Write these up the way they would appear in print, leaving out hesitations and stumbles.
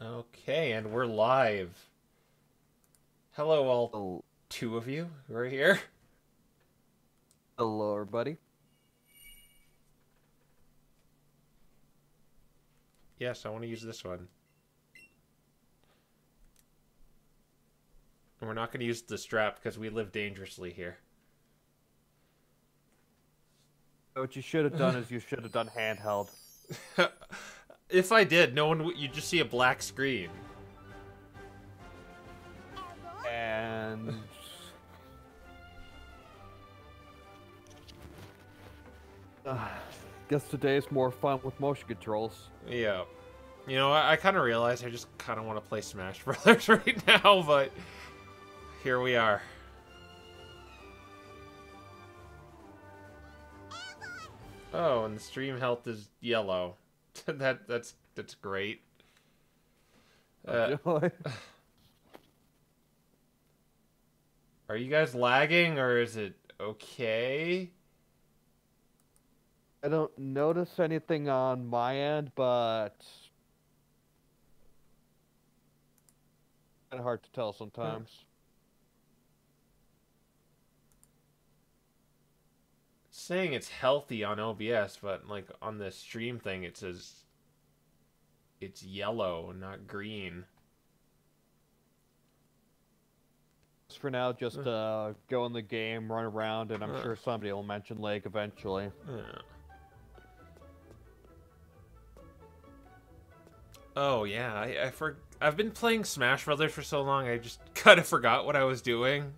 Okay, and we're live. Hello, all Oh, two of you who are here. hello, everybody. Yes, I want to use this one. And we're not going to use the strap because we live dangerously here. What you should have done is you should have done handheld. If I did, no one would. You'd just see a black screen. And guess today's more fun with motion controls. Yeah. You know, I kind of realized I just kind of want to play Smash Brothers right now, but here we are. Oh, and the stream health is yellow. That's great. Joy. Are you guys lagging or is it okay? I don't notice anything on my end, but kind of hard to tell sometimes. It's saying it's healthy on OBS, but like on the stream thing it says it's yellow, not green. For now, just go in the game, run around, and I'm sure somebody will mention lag eventually. Yeah. Oh yeah, I've been playing Smash Brothers for so long, I just kind of forgot what I was doing.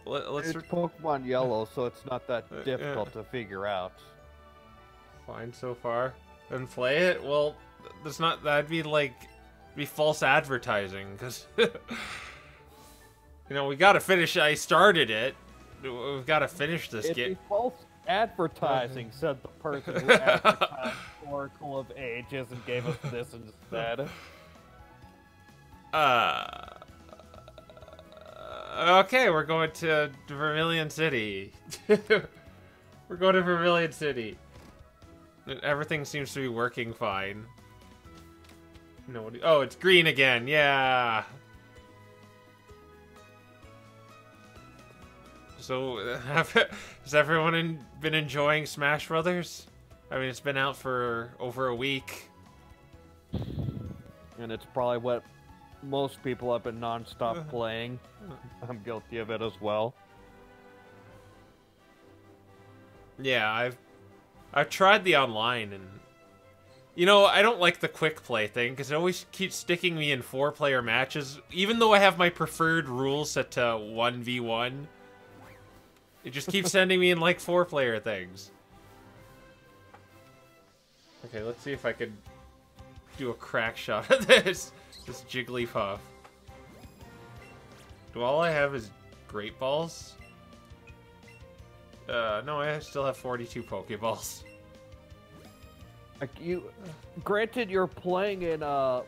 Let's It's Pokemon Yellow, so it's not that difficult to figure out. Fine so far. And play it? Well, that'd be like false advertising because you know, we got to finish. I started it. We've got to finish this game. It's false advertising, said the person who advertised Oracle of Ages and gave us this instead. Okay, we're going to Vermilion City. We're going to Vermilion City. Everything seems to be working fine. No, oh, it's green again. Yeah. So, has everyone been enjoying Smash Brothers? I mean, it's been out for over a week. And it's probably what most people have been non-stop playing. I'm guilty of it as well. Yeah, I've tried the online, and you know, I don't like the quick play thing because it always keeps sticking me in 4-player matches, even though I have my preferred rules set to 1v1. It just keeps sending me in like 4-player things. Okay, let's see if I can do a crack shot of this Jigglypuff. Do all I have is Great Balls? No, I still have 42 Pokeballs. Like granted, you're playing in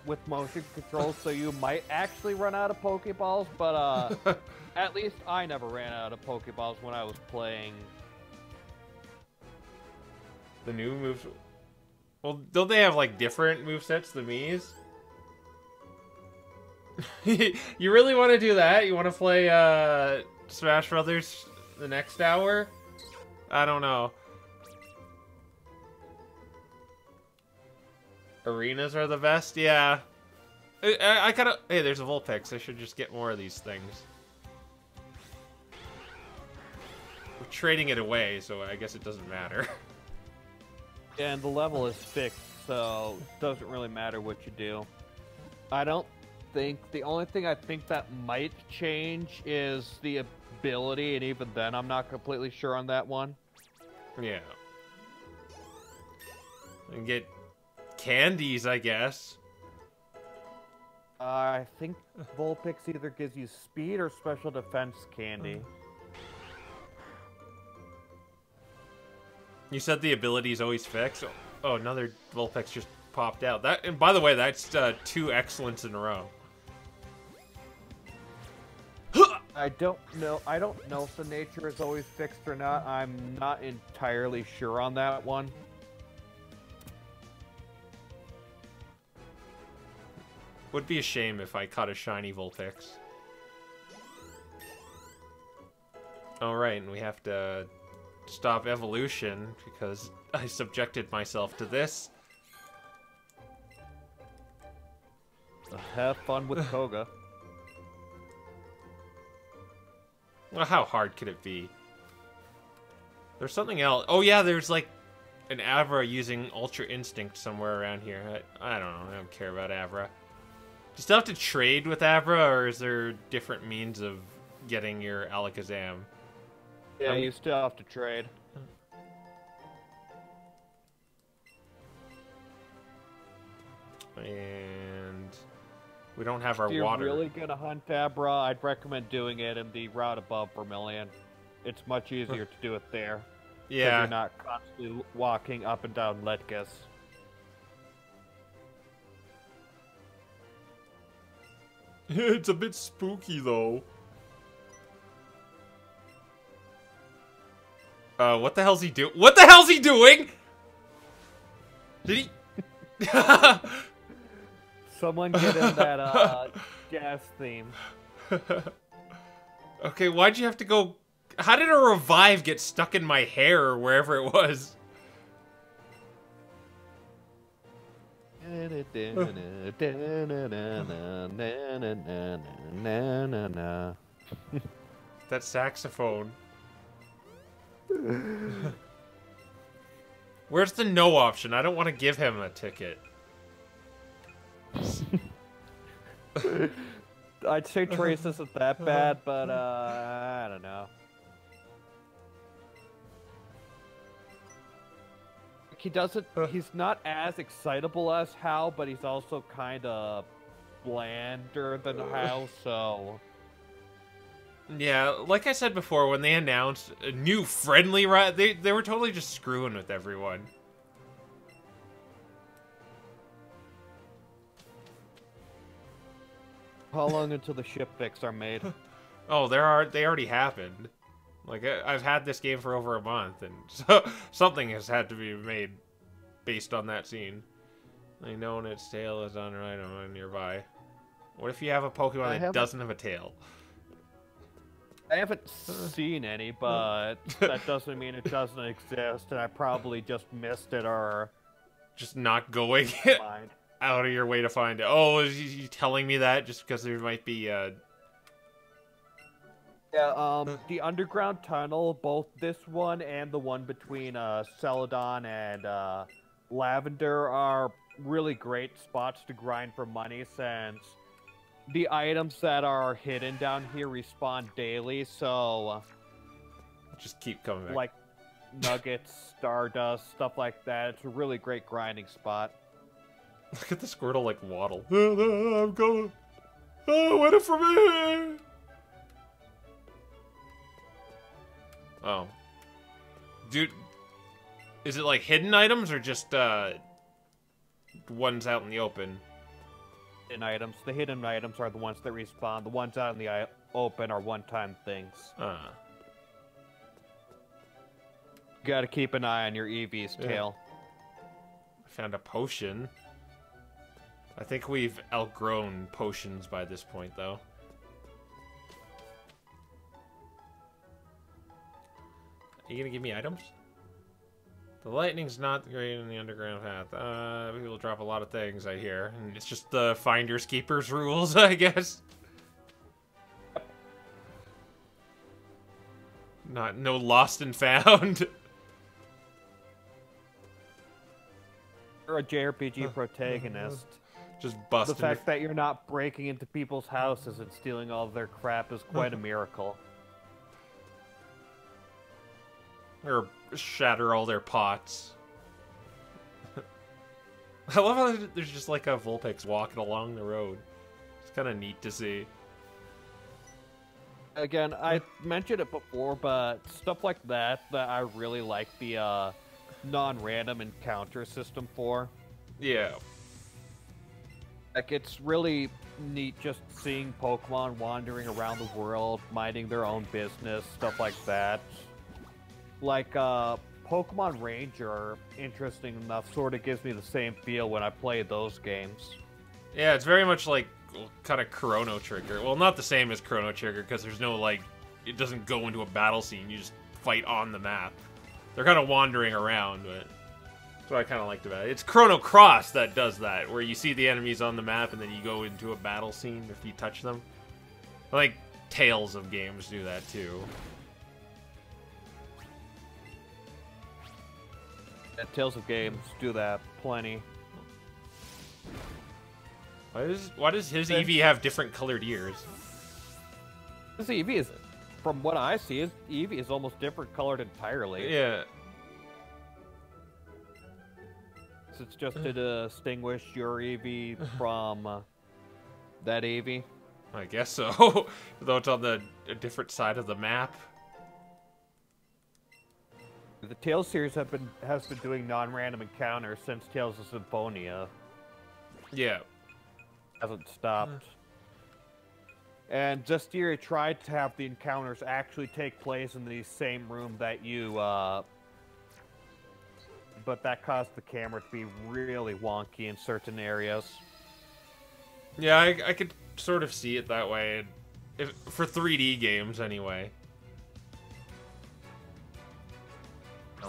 with motion controls, so you might actually run out of Pokeballs, but at least I never ran out of Pokeballs when I was playing. The new moves. Well, don't they have like different movesets, the Mii's? You really want to do that? You want to play Smash Brothers the next hour? I don't know. Arenas are the best? Yeah. I kind of... Hey, there's a Vulpix. I should just get more of these things. We're trading it away, so I guess it doesn't matter. And the level is fixed, so it doesn't really matter what you do. I don't think... The only thing I think that might change is the ability, and even then I'm not completely sure on that one. Yeah. And get candies, I guess. I think Vulpix either gives you speed or special defense candy. You said the ability is always fixed. Oh, another Vulpix just popped out. That, and by the way, that's 2 excellents in a row. I don't know. I don't know if the nature is always fixed or not. I'm not entirely sure on that one. Would be a shame if I caught a shiny Vulpix. Alright, and we have to stop evolution because I subjected myself to this. Have fun with Koga. Well, how hard could it be? There's something else. Oh yeah, there's like an Avra using Ultra Instinct somewhere around here. I don't know. I don't care about Avra. Do you still have to trade with Avra, or is there different means of getting your Alakazam? Yeah, you still have to trade. And we don't have our If you're water. really gonna hunt Abra, I'd recommend doing it in the route above Vermilion. It's much easier to do it there. Yeah. You're not constantly walking up and down Letgas. It's a bit spooky though. What the hell's he doing? What the hell's he doing? Did he? Someone get in that gas theme. Okay, why'd you have to go? How did a revive get stuck in my hair or wherever it was? That saxophone. Where's the no option? I don't want to give him a ticket. I'd say Trace isn't that bad, but I don't know. He doesn't. He's not as excitable as Hal, but he's also kind of blander than Hal. So yeah, like I said before, when they announced a new friendly they were totally just screwing with everyone. how long until the ship fix are made? Oh, they already happened. Like, I've had this game for over a month, and so something has had to be made based on that scene. I know its tail is on an item nearby. What if you have a Pokemon that doesn't have a tail? I haven't seen any, but that doesn't mean it doesn't exist, and I probably just missed it or... Just not going out of your way to find it. Oh, is you telling me that just because there might be, Yeah, the underground tunnel, both this one and the one between Celadon and Lavender are really great spots to grind for money since the items that are hidden down here respawn daily, so... just keep coming back. Like nuggets, stardust, stuff like that. It's a really great grinding spot. Look at the Squirtle, like, waddle. I'm going... Oh, wait for me! Oh. Dude, is it like hidden items or just ones out in the open? Hidden items. The hidden items are the ones that respawn. The ones out in the open are one-time things. You gotta keep an eye on your Eevee's tail. I found a potion. I think we've outgrown potions by this point, though. Are you gonna give me items? The lightning's not great in the underground path. People drop a lot of things, I hear. And it's just the finders keepers rules, I guess. No lost and found. You're a JRPG protagonist. Just busting. The fact that you're not breaking into people's houses and stealing all of their crap is quite a miracle. Or shatter all their pots. I love how there's just like a Vulpix walking along the road. It's kind of neat to see. Again, I mentioned it before, but stuff like that I really like the non-random encounter system for. Yeah. Like, it's really neat just seeing Pokemon wandering around the world, minding their own business, stuff like that. Like, Pokemon Ranger, interesting enough, sort of gives me the same feel when I play those games. Yeah, it's very much like kind of Chrono Trigger. Well, not the same as Chrono Trigger, because there's no, like, it doesn't go into a battle scene, you just fight on the map. They're kind of wandering around, but that's what I kind of liked about it. It's Chrono Cross that does that, where you see the enemies on the map and then you go into a battle scene if you touch them. I like Tales of games do that too. Yeah, Tales of games do that plenty. Why does his Eevee have different colored ears? This Eevee is, from what I see, his Eevee is almost different colored entirely. Yeah. It's just to distinguish your Eevee from that Eevee. I guess so. Though it's on a different side of the map. The Tales series has been doing non-random encounters since Tales of Symphonia. Yeah. Hasn't stopped. And Zestiria tried to have the encounters actually take place in the same room that you, but that caused the camera to be really wonky in certain areas. Yeah, I could sort of see it that way. For 3D games, anyway.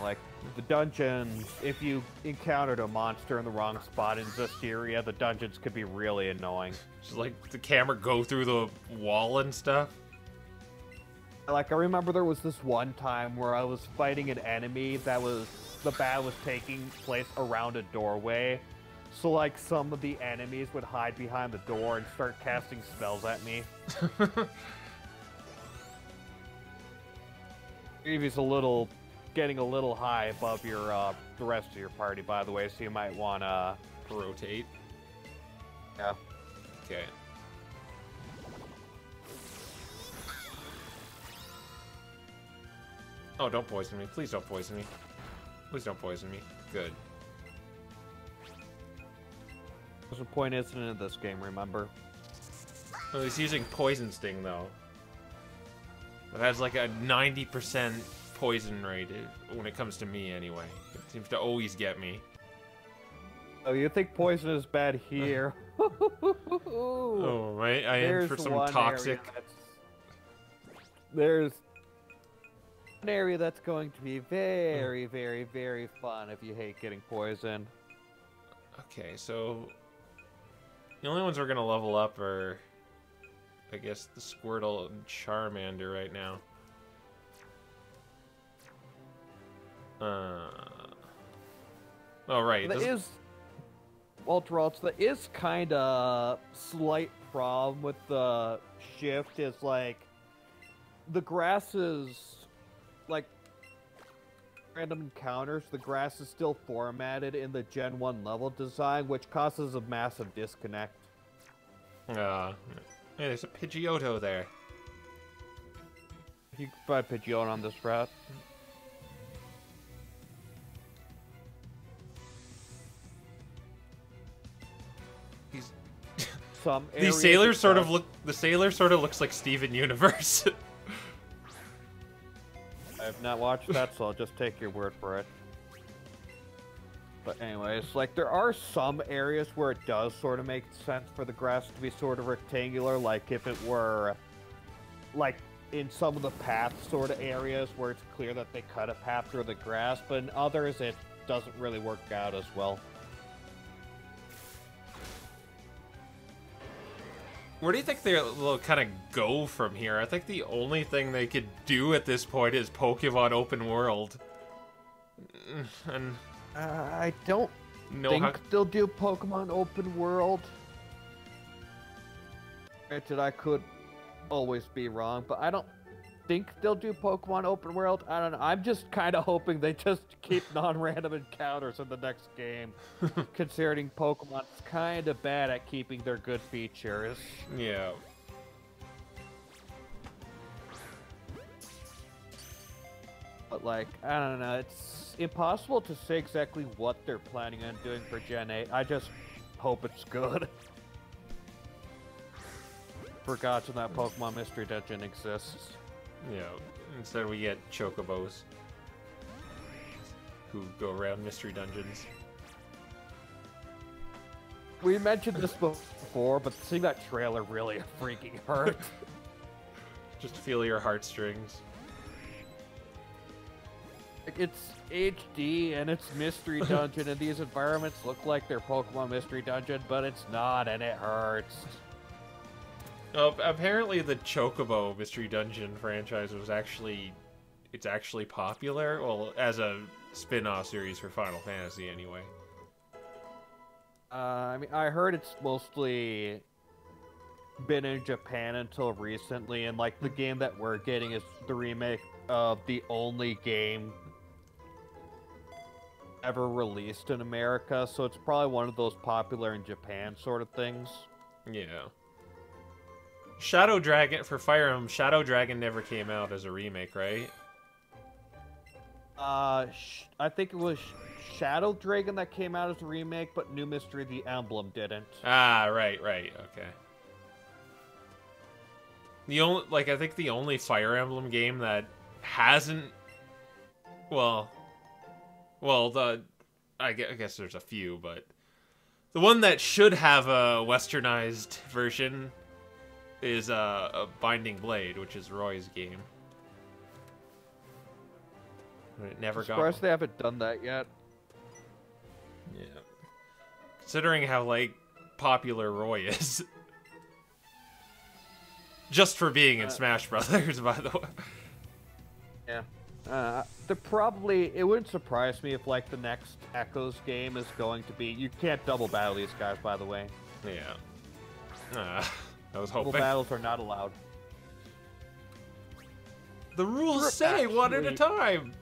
Like, the dungeons, if you encountered a monster in the wrong spot in Zestiria, the dungeons could be really annoying. Just like the camera go through the wall and stuff. Like, I remember there was this one time where I was fighting an enemy that was, the battle was taking place around a doorway. So, like, some of the enemies would hide behind the door and start casting spells at me. Eevee's getting a little high above your, the rest of your party, by the way, so you might want to rotate. Yeah. Okay. Oh, don't poison me. Please don't poison me. Please don't poison me. Good. There's a point incident in this game, remember? Oh, he's using Poison Sting, though. It has like a 90% poison rate when it comes to me, anyway. It seems to always get me. Oh, you think poison is bad here? Oh, right? I am for some toxic... There's an area that's going to be very, very, very fun if you hate getting poisoned. Okay, so... The only ones we're gonna level up are... I guess the Squirtle and Charmander right now. Oh, right. There is... Walter, that is kind of slight problem with the shift is, like, the grass is, like, random encounters, the grass is still formatted in the Gen 1 level design, which causes a massive disconnect. Hey, there's a Pidgeotto there. You can find Pidgeotto on this route. The sailor sort of looks like Steven Universe. I have not watched that, so I'll just take your word for it. But anyways, like, there are some areas where it does sort of make sense for the grass to be sort of rectangular, like if it were, like, in some of the path sort of areas where it's clear that they cut a path through the grass, but in others it doesn't really work out as well. Where do you think they'll kind of go from here? I think the only thing they could do at this point is Pokemon Open World. And I don't think they'll do Pokemon Open World. Granted, I could always be wrong, but I don't think they'll do Pokemon Open World. I don't know. I'm just kind of hoping they just keep non-random encounters in the next game, considering Pokemon's kind of bad at keeping their good features. Yeah. But, like, I don't know. It's impossible to say exactly what they're planning on doing for Gen 8. I just hope it's good. forgotten that Pokemon Mystery Dungeon exists. You know, instead we get Chocobos who go around mystery dungeons. We mentioned this before, but seeing that trailer really freaking hurt. Just feel your heartstrings. It's HD and it's Mystery Dungeon, and these environments look like they're Pokemon Mystery Dungeon, but it's not, and it hurts. Apparently the Chocobo Mystery Dungeon franchise was actually popular. Well, as a spin-off series for Final Fantasy, anyway. I mean, I heard it's mostly been in Japan until recently, and like the game that we're getting is the remake of the only game ever released in America, so it's probably one of those popular in Japan sort of things. Yeah. Shadow Dragon, for Fire Emblem, Shadow Dragon never came out as a remake, right? I think it was Shadow Dragon that came out as a remake, but New Mystery of the Emblem didn't. Ah, right, okay. I think the only Fire Emblem game that hasn't, I guess there's a few, but the one that should have a westernized version is a Binding Blade, which is Roy's game. But it never got. Surprised they haven't done that yet. Yeah. Considering how, like, popular Roy is. Just for being in Smash Brothers, by the way. Yeah. It wouldn't surprise me if, like, the next Echoes game is going to be... You can't double battle these guys, by the way. Yeah. I was hoping. Double battles are not allowed. The rules say one at a time!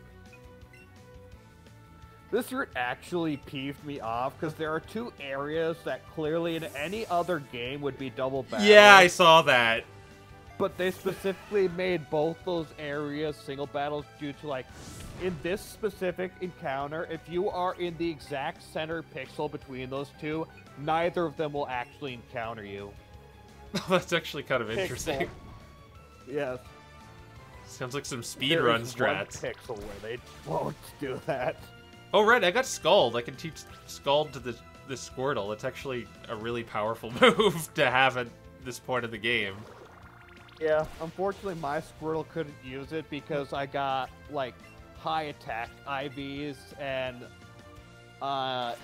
This route actually peeved me off, because there are two areas that clearly in any other game would be double battles. Yeah, I saw that. But they specifically made both those areas single battles due to, like, in this specific encounter, if you are in the exact center pixel between those two, neither of them will actually encounter you. That's actually kind of interesting. Yes. Sounds like some speedrun strats. One pixel where they won't do that. Oh, right, I got Scald. I can teach Scald to this Squirtle. It's actually a really powerful move to have at this point of the game. Yeah, unfortunately my Squirtle couldn't use it because I got, like, high attack IVs and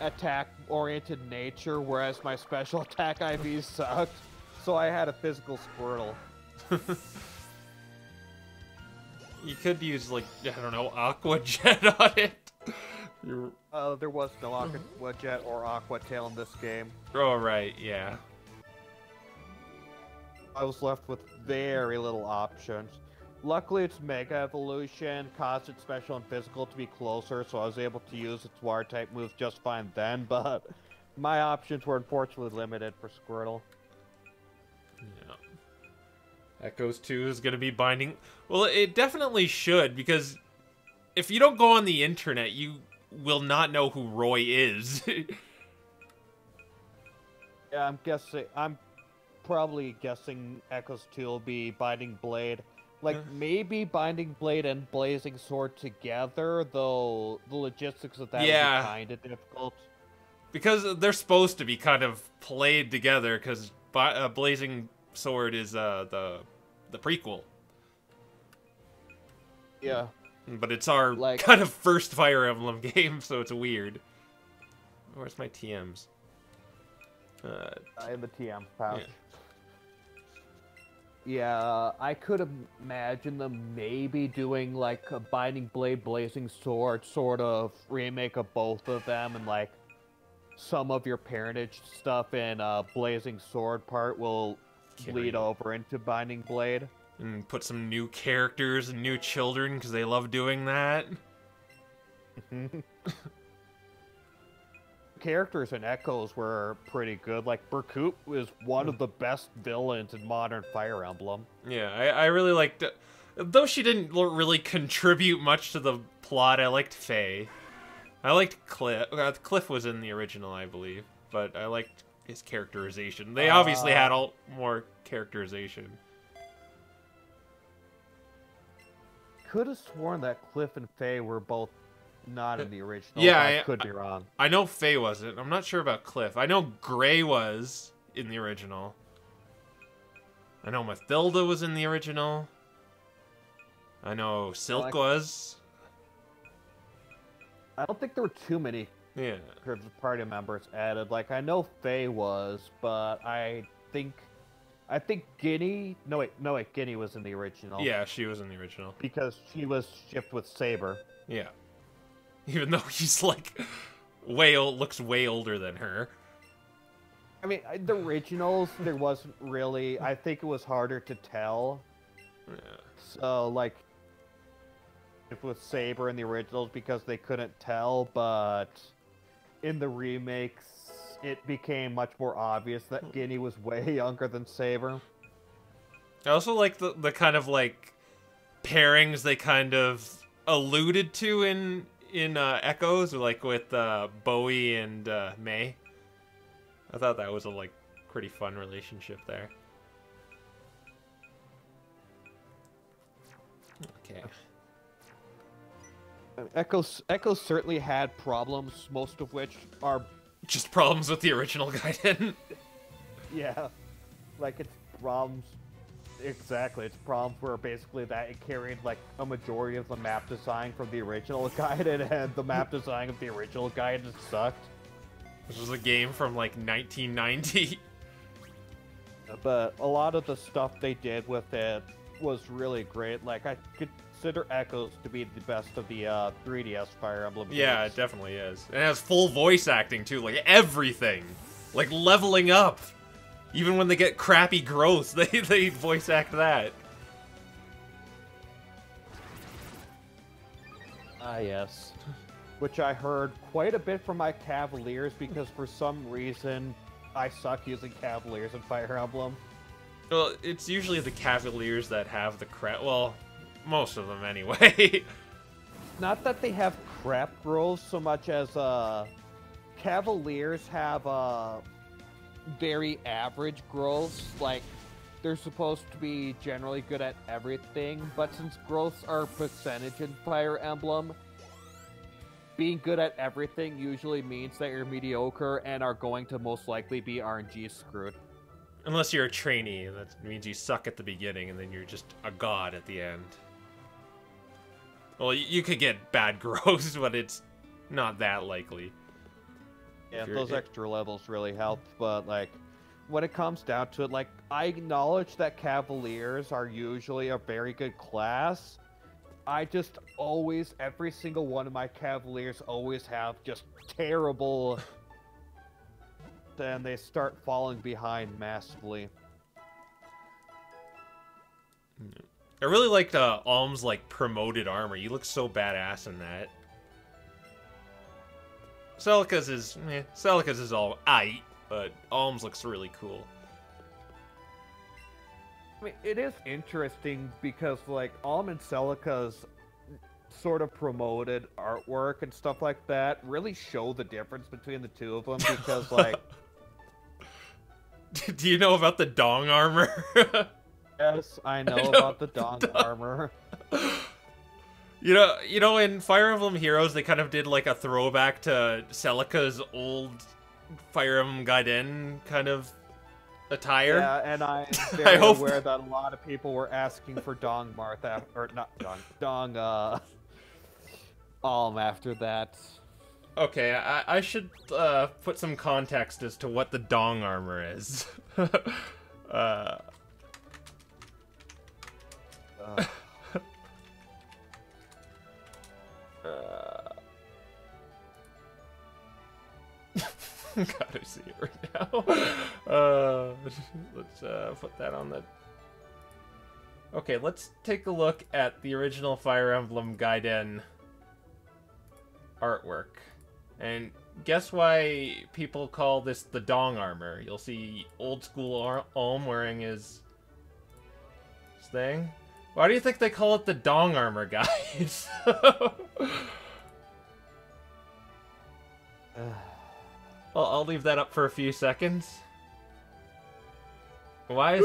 attack-oriented nature, whereas my special attack IVs sucked. So I had a physical Squirtle. You could use, like, I don't know, Aqua Jet on it. There was no Aqua Jet or Aqua Tail in this game. Oh, right, yeah. I was left with very little options. Luckily, its Mega Evolution caused its special and physical to be closer, so I was able to use its Water-type moves just fine then, but my options were unfortunately limited for Squirtle. Yeah. Echoes 2 is going to be binding... Well, it definitely should, because if you don't go on the internet, you will not know who Roy is. Yeah, I'm probably guessing Echoes 2 will be Binding Blade. Like, maybe Binding Blade and Blazing Sword together, though the logistics of that would be kind of difficult. Because they're supposed to be kind of played together, because Blazing Sword is the prequel. Yeah. But it's our kind of first Fire Emblem game, so it's weird. Where's my TMs? In the TM pouch. Yeah. Yeah, I could imagine them maybe doing, like, a Binding Blade, Blazing Sword sort of remake of both of them, and, like, some of your parentage stuff in Blazing Sword part will lead over into Binding Blade. And put some new characters and new children, because they love doing that. Characters in Echoes were pretty good. Like, Berkut was one of the best villains in modern Fire Emblem. Yeah, I really liked... Though she didn't really contribute much to the plot, I liked Faye. I liked Cliff. Cliff was in the original, I believe. But I liked his characterization. They obviously had all more characterization. Could have sworn that Cliff and Faye were both not in the original. Yeah, I could be wrong. I know Faye wasn't. I'm not sure about Cliff. I know Gray was in the original. I know Mathilda was in the original. I know Silk was. I don't think there were too many party members added. Like, I know Faye was, but I think Guinea... No, wait, Guinea was in the original. Yeah, she was in the original. Because she was shipped with Saber. Yeah. Even though he's, like, looks way older than her. I mean, the originals, there wasn't really... I think it was harder to tell. Yeah. So, like, with Saber in the originals because they couldn't tell, but in the remakes, it became much more obvious that Guinea was way younger than Saber. I also like the kind of, like, pairings they kind of alluded to in Echoes, like with Bowie and May. I thought that was a, like, pretty fun relationship there. Okay. Echo certainly had problems, most of which are just problems with the original Gaiden. Yeah, like it's problems. Exactly, it's problems where basically that it carried like a majority of the map design from the original Gaiden, and the map design of the original Gaiden just sucked. This was a game from like 1990. But a lot of the stuff they did with it was really great. Like I consider Echoes to be the best of the 3DS Fire Emblem games. Yeah, it definitely is. And it has full voice acting too, like everything. Like leveling up. Even when they get crappy growth, they voice act that. Ah, yes. Which I heard quite a bit from my Cavaliers because for some reason I suck using Cavaliers in Fire Emblem. Well, it's usually the Cavaliers that have the crap. Well, most of them anyway. Not that they have crap growth so much as Cavaliers have very average growths. Like they're supposed to be generally good at everything, but since growths are percentage in Fire Emblem, being good at everything usually means that you're mediocre and are going to most likely be RNG screwed. Unless you're a trainee, that means you suck at the beginning and then you're just a god at the end. Well, you could get bad growths, but it's not that likely. Yeah, those extra levels really help, but like, when it comes down to it, like, I acknowledge that Cavaliers are usually a very good class. I just always, every single one of my Cavaliers always have just terrible... Then they start falling behind massively. I really liked Alm's like promoted armor. He looks so badass in that. Celica's is all aight, but Alm's looks really cool. I mean, it is interesting because like Alm and Celica's sort of promoted artwork and stuff like that really show the difference between the two of them because like. Do you know about the Dong armor? Yes, I know about the Dong armor. You know, in Fire Emblem Heroes, they kind of did like a throwback to Celica's old Fire Emblem Gaiden kind of attire. Yeah, and I'm very aware that a lot of people were asking for Dong Marth, or not Dong Alm after that. Okay, I should put some context as to what the Dong armor is. God, I see it right now. Let's put that on the... Okay, let's take a look at the original Fire Emblem Gaiden artwork. And guess why people call this the Dong armor? You'll see old school Alm wearing his thing. Why do you think they call it the Dong armor, guys? I'll leave that up for a few seconds. Why is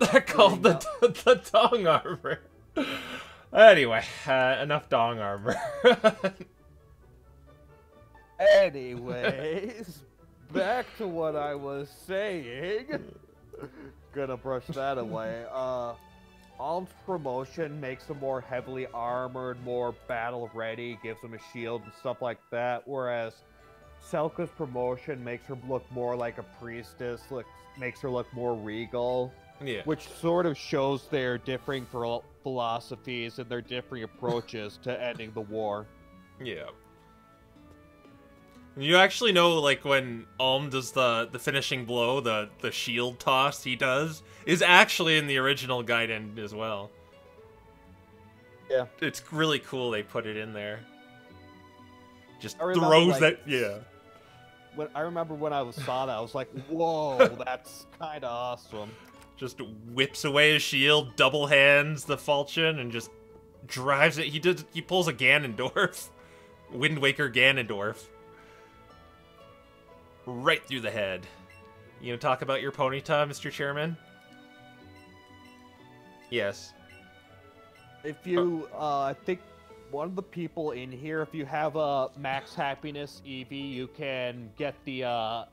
that called the dong armor? Anyway, enough dong armor. Anyways, back to what I was saying. Gonna brush that away. Alm's promotion makes him more heavily armored, more battle ready, gives him a shield and stuff like that, whereas Selka's promotion makes her look more like a priestess, makes her look more regal. Yeah. Which sort of shows their differing philosophies and their differing approaches to ending the war. Yeah. You actually know, like, when Alm does the finishing blow, the shield toss he does, is actually in the original Gaiden as well. Yeah. It's really cool they put it in there. Just remember, throws like, that, yeah. I remember when I saw that, I was like, whoa, that's kind of awesome. Just whips away his shield, double hands the falchion, and just drives it. He pulls a Ganondorf. Wind Waker Ganondorf. Right through the head. You gonna talk about your Ponyta, Mr. Chairman? Yes. If you, I think one of the people in here, if you have a Max Happiness Eevee, you can get the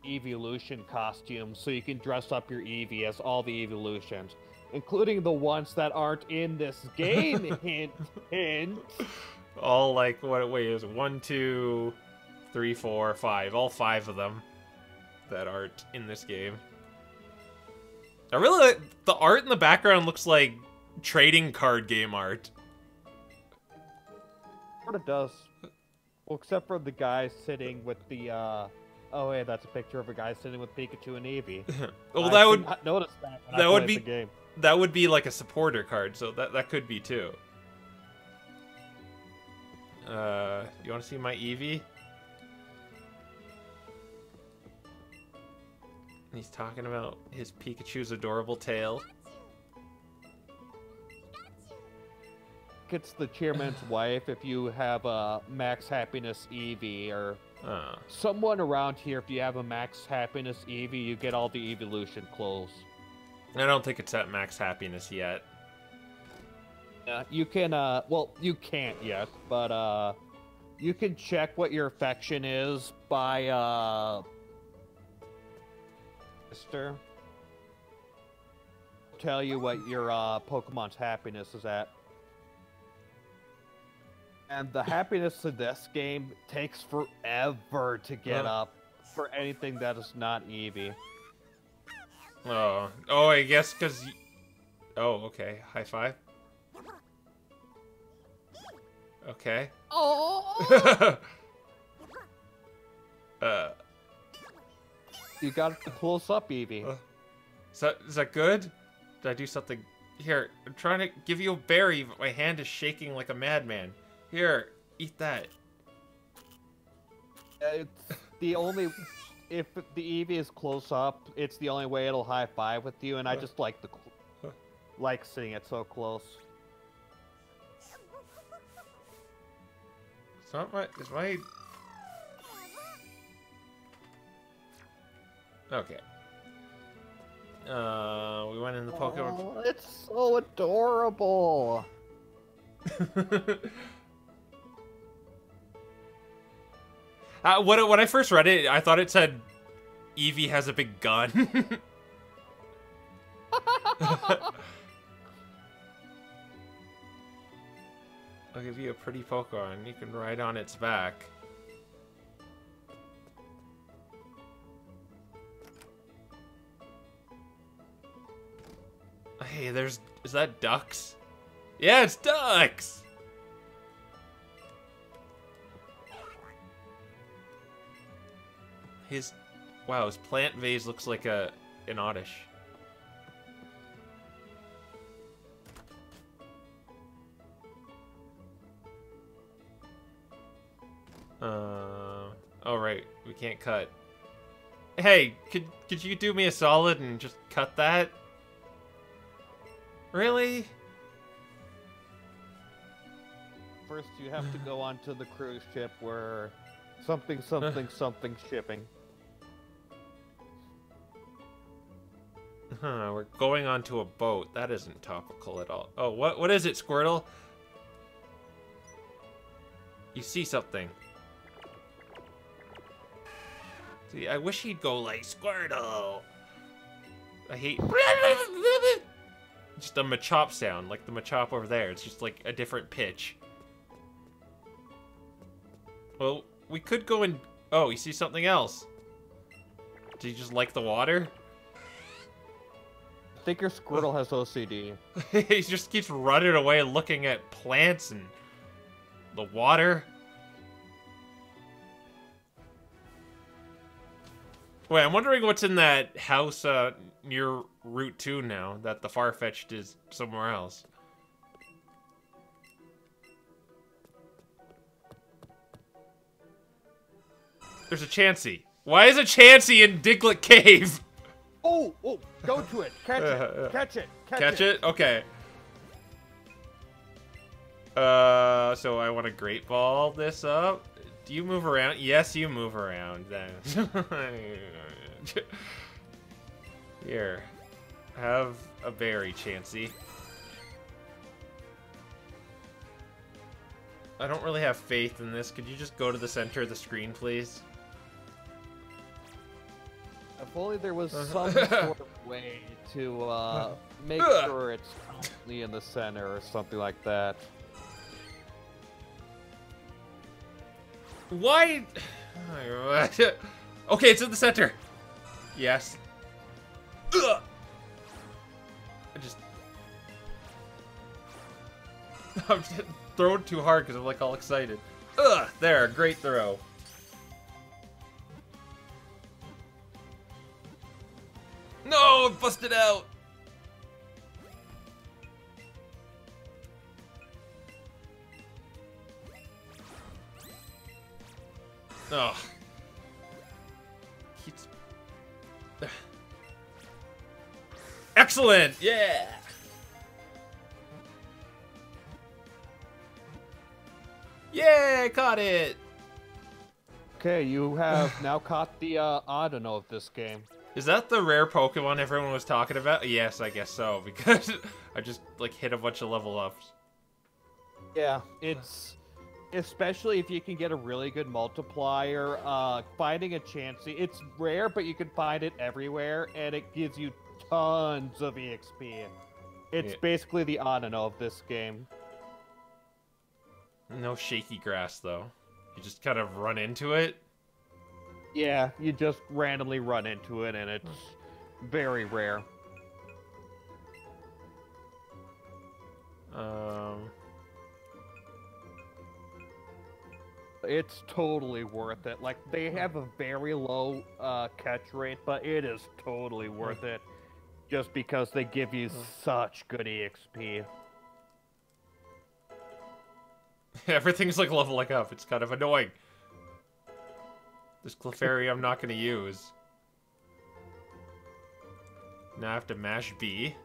Evolution costume, so you can dress up your Eevee as all the evolutions, including the ones that aren't in this game. Hint, hint. All like what? Wait, is 1, 2, 3, 4, 5? All 5 of them that aren't in this game. I really like the art in the background. Looks like trading card game art. What it does. Well, except for the guy sitting with the, oh, hey, that's a picture of a guy sitting with Pikachu and Eevee. Well, I that would not notice that. When that I would played be the game. That would be like a supporter card, so that could be too. You want to see my Eevee? He's talking about his Pikachu's adorable tail. It's the chairman's wife if you have a Max Happiness Eevee, or someone around here, if you have a Max Happiness Eevee, you get all the evolution clothes. I don't think it's at Max Happiness yet. Yeah, you can, well, you can't yet, but, you can check what your affection is by, Mister. Tell you what your, Pokemon's happiness is at. And the happiness of this game takes forever to get up for anything that is not Eevee. Oh, I guess because... Oh, okay. High five. Okay. Oh! You got to close up, Eevee. Is that good? Did I do something? Here, I'm trying to give you a berry, but my hand is shaking like a madman. Here, eat that. It's the only... If the Eevee is close up, it's the only way it'll high five with you, and I just like like seeing it so close. It's not my... Is my... Okay. We went in the Pokemon... Oh, it's so adorable! When I first read it, I thought it said Eevee has a big gun. I'll give you a pretty Pokemon. You can ride on its back. Hey, is that ducks? Yeah, it's ducks! Wow, his plant vase looks like an Oddish. Oh right, we can't cut. Hey, could you do me a solid and just cut that? Really? First, you have to go onto the cruise ship where something shipping. Huh, we're going onto a boat. That isn't topical at all. Oh, what is it, Squirtle? You see something. See, I wish he'd go like, Squirtle. I hate... Just a Machop sound, like the Machop over there. It's just like a different pitch. Well, we could go and... Oh, you see something else? Do you just like the water? I think your Squirtle has OCD. He just keeps running away looking at plants and the water. Wait, I'm wondering what's in that house near Route 2 now, that the Farfetch'd is somewhere else. There's a Chansey. Why is a Chansey in Diglett Cave? Oh, go to it. Catch it. Catch it. Catch it? Okay. So I want to Great Ball this up. Do you move around? Yes, you move around then. Here. Have a berry, Chansey. I don't really have faith in this. Could you just go to the center of the screen, please? If only there was some sort of way to make sure it's constantly in the center or something like that. Why? Okay, it's in the center. Yes. Ugh. I'm just throwing too hard because I'm like all excited. Ugh, there, great throw. No, it busted out. Oh. Excellent! Yeah! Yay, I caught it! Okay, you have now caught the Audino of this game. Is that the rare Pokemon everyone was talking about? Yes, I guess so, because I just, like, hit a bunch of level ups. Yeah, it's... Especially if you can get a really good multiplier, finding a Chansey, it's rare, but you can find it everywhere, and it gives you tons of EXP. It's basically the Audino of this game. No shaky grass, though. You just kind of run into it. Yeah, you just randomly run into it, and it's very rare. It's totally worth it. Like, they have a very low catch rate, but it is totally worth it. Just because they give you such good EXP. Everything's like leveling up. It's kind of annoying. This Clefairy I'm not going to use. Now I have to mash B.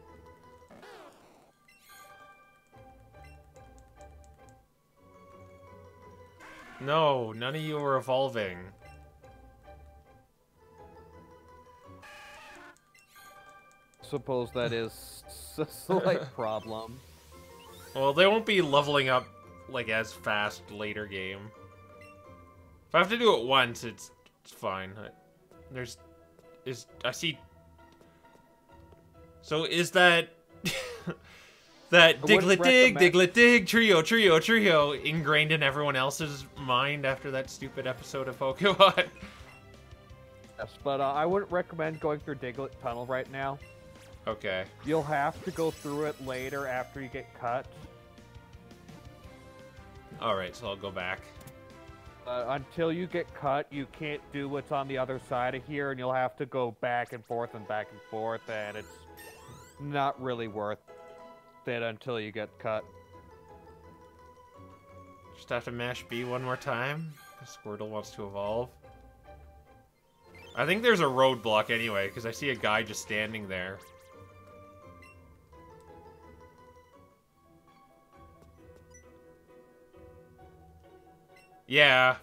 No, none of you are evolving. Suppose that is a slight problem. Well, they won't be leveling up like as fast later game. If I have to do it once, it's fine. I see. So is that that Diglett Dig, Trio ingrained in everyone else's mind after that stupid episode of Pokemon? Yes, but I wouldn't recommend going through Diglett Tunnel right now. Okay. You'll have to go through it later after you get cut. Alright, so I'll go back. Until you get cut, you can't do what's on the other side of here, and you'll have to go back and forth, and it's not really worth it until you get cut. Just have to mash B one more time. Squirtle wants to evolve. I think there's a roadblock anyway, because I see a guy just standing there. Yeah,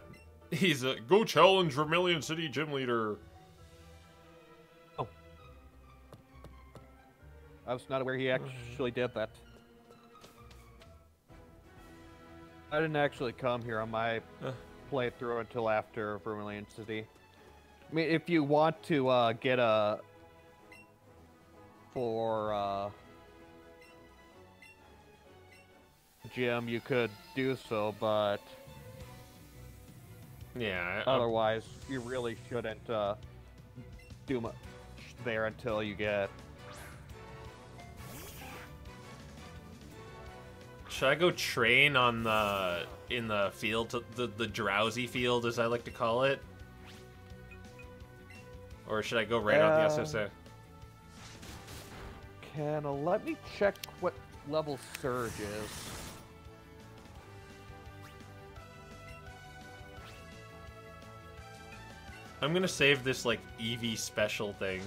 he's a go challenge Vermilion City gym leader. Oh. I was not aware he actually did that. I didn't actually come here on my playthrough until after Vermilion City. I mean, if you want to get a for gym, you could do so, but yeah. Otherwise, you really shouldn't do much there until you get. Should I go train on in the field, the drowsy field, as I like to call it, or should I go right on the SSN? Let me check what level Surge is. I'm gonna save this like Eevee special thing.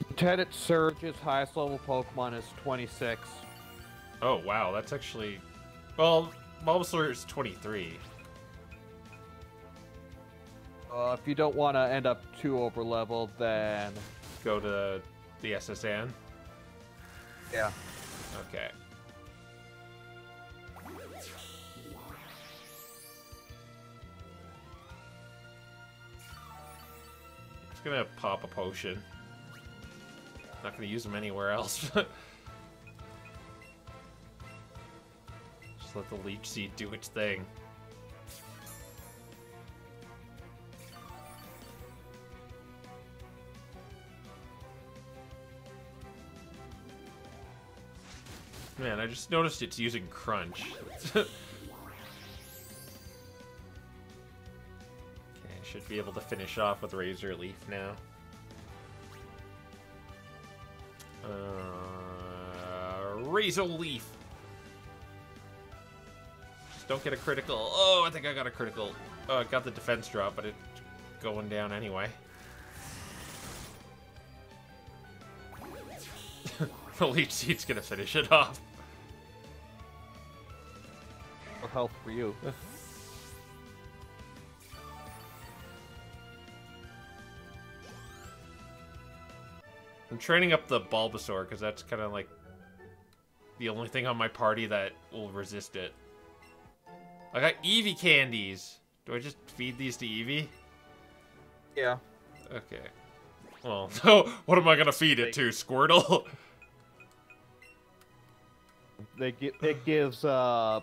Lieutenant Surge's highest level Pokemon is 26. Oh wow, that's actually, well, Bulbasaur is 23. If you don't want to end up too over leveled, then Go to the SSN. yeah. Okay. Just gonna pop a potion. Not gonna use them anywhere else. Just let the leech seed do its thing. Man, I just noticed it's using Crunch. Okay, should be able to finish off with Razor Leaf now. Razor Leaf! Just don't get a critical. Oh, I think I got a critical. Oh, I got the defense drop, but it's going down anyway. The Leech Seed's gonna finish it off. More health for you. I'm training up the Bulbasaur because that's kind of like the only thing on my party that will resist it. I got Eevee candies. Do I just feed these to Eevee? Yeah. Okay. Well, so what am I gonna feed it to? Squirtle? It gives +1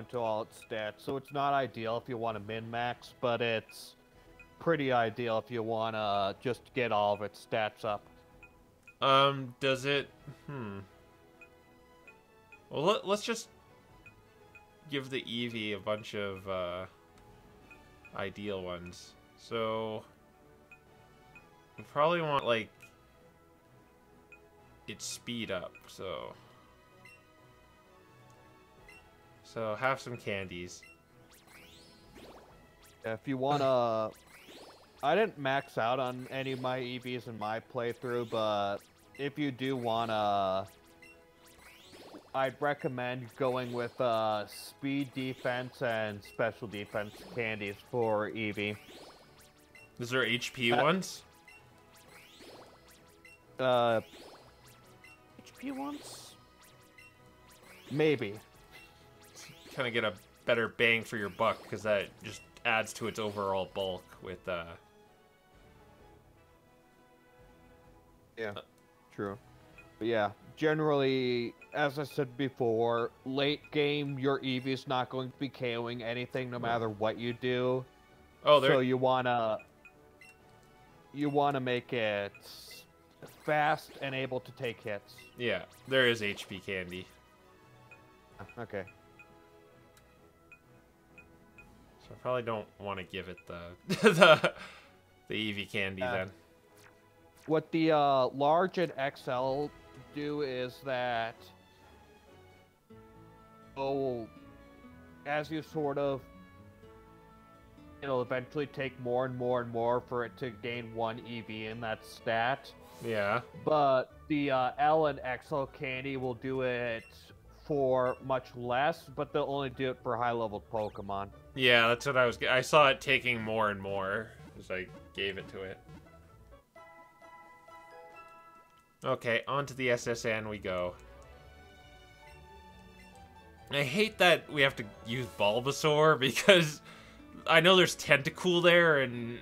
to all its stats, so it's not ideal if you want to min-max, but it's pretty ideal if you want to just get all of its stats up. Does it... Well, let's just give the Eevee a bunch of, ideal ones. So... we probably want, like, its speed up, so... So, have some candies. If you want to... I didn't max out on any of my EVs in my playthrough, but if you do want to... I'd recommend going with speed defense and special defense candies for Eevee. Is there HP ones? HP ones? Maybe. Kind of get a better bang for your buck, because that just adds to its overall bulk with, Yeah, true. But yeah, generally, as I said before, late game, your Eevee's not going to be KOing anything no matter what you do. Oh, there. So you wanna make it fast and able to take hits. Yeah, there is HP candy. Okay. So I probably don't want to give it the the Eevee candy then. What the large and XL do is that, as you sort of, it'll eventually take more and more and more for it to gain one EV in that stat. Yeah. But the L and XL candy will do it for much less, but they'll only do it for high-level Pokemon. Yeah, that's what I saw it taking more and more as I gave it to it. Okay, on to the SSN we go. I hate that we have to use Bulbasaur because I know there's Tentacool there, and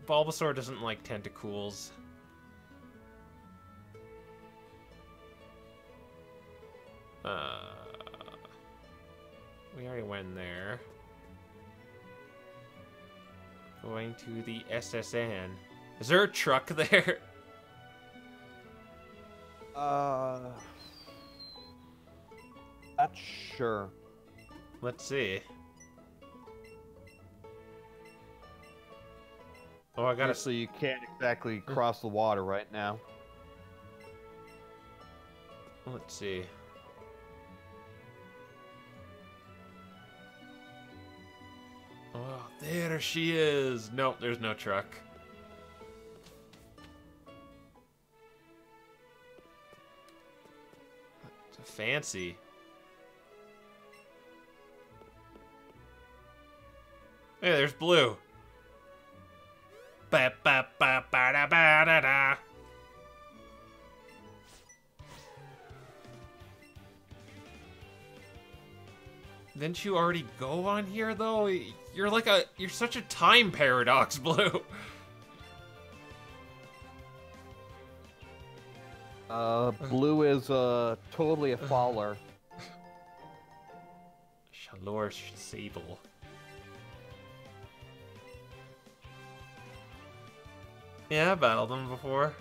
Bulbasaur doesn't like Tentacools. We already went there. Going to the SSN. Is there a truck there? Not sure. Let's see. Oh, I gotta... So you can't exactly cross the water right now. Let's see. Oh, there she is. Nope, there's no truck. Fancy. Hey, there's Blue. Ba ba ba ba da ba da da. Didn't you already go on here though? You're such a time paradox, Blue. Blue is totally a faller. Chalor Sable. Yeah, I battled them before.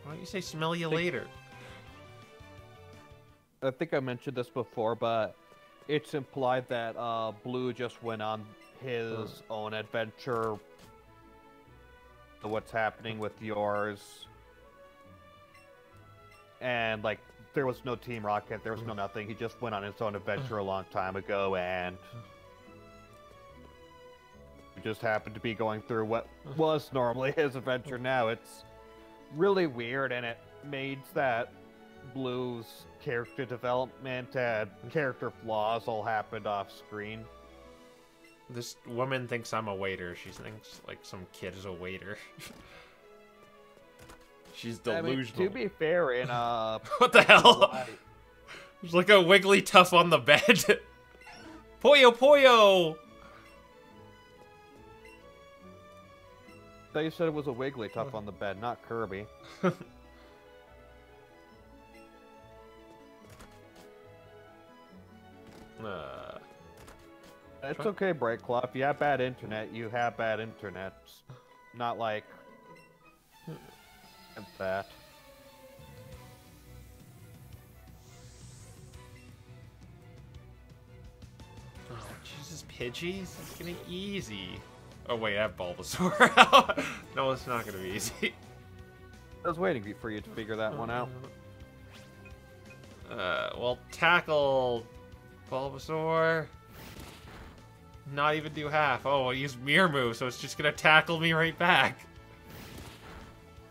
Why don't you say smell you later? I think I mentioned this before, but it's implied that Blue just went on his own adventure. What's happening with yours? And like, there was no Team Rocket, there was no nothing. He just went on his own adventure a long time ago, and he just happened to be going through what was normally his adventure now. It's really weird, and it made that Blue's character development and character flaws all happened off screen. This woman thinks I'm a waiter. She thinks like some kid is a waiter. She's delusional. I mean, to be fair, in what the hell? There's like a Wigglytuff on the bed. Poyo Poyo! I thought you said it was a Wigglytuff on the bed, not Kirby. It's okay, Brightclaw. If you have bad internet, you have bad internet. Not like that. Oh, Jesus, Pidgey? It's gonna be easy. Oh, wait, I have Bulbasaur. No, it's not gonna be easy. I was waiting for you to figure that one out. Well, tackle Bulbasaur. Not even do half. Oh, I used Mirror Move, so it's just gonna tackle me right back.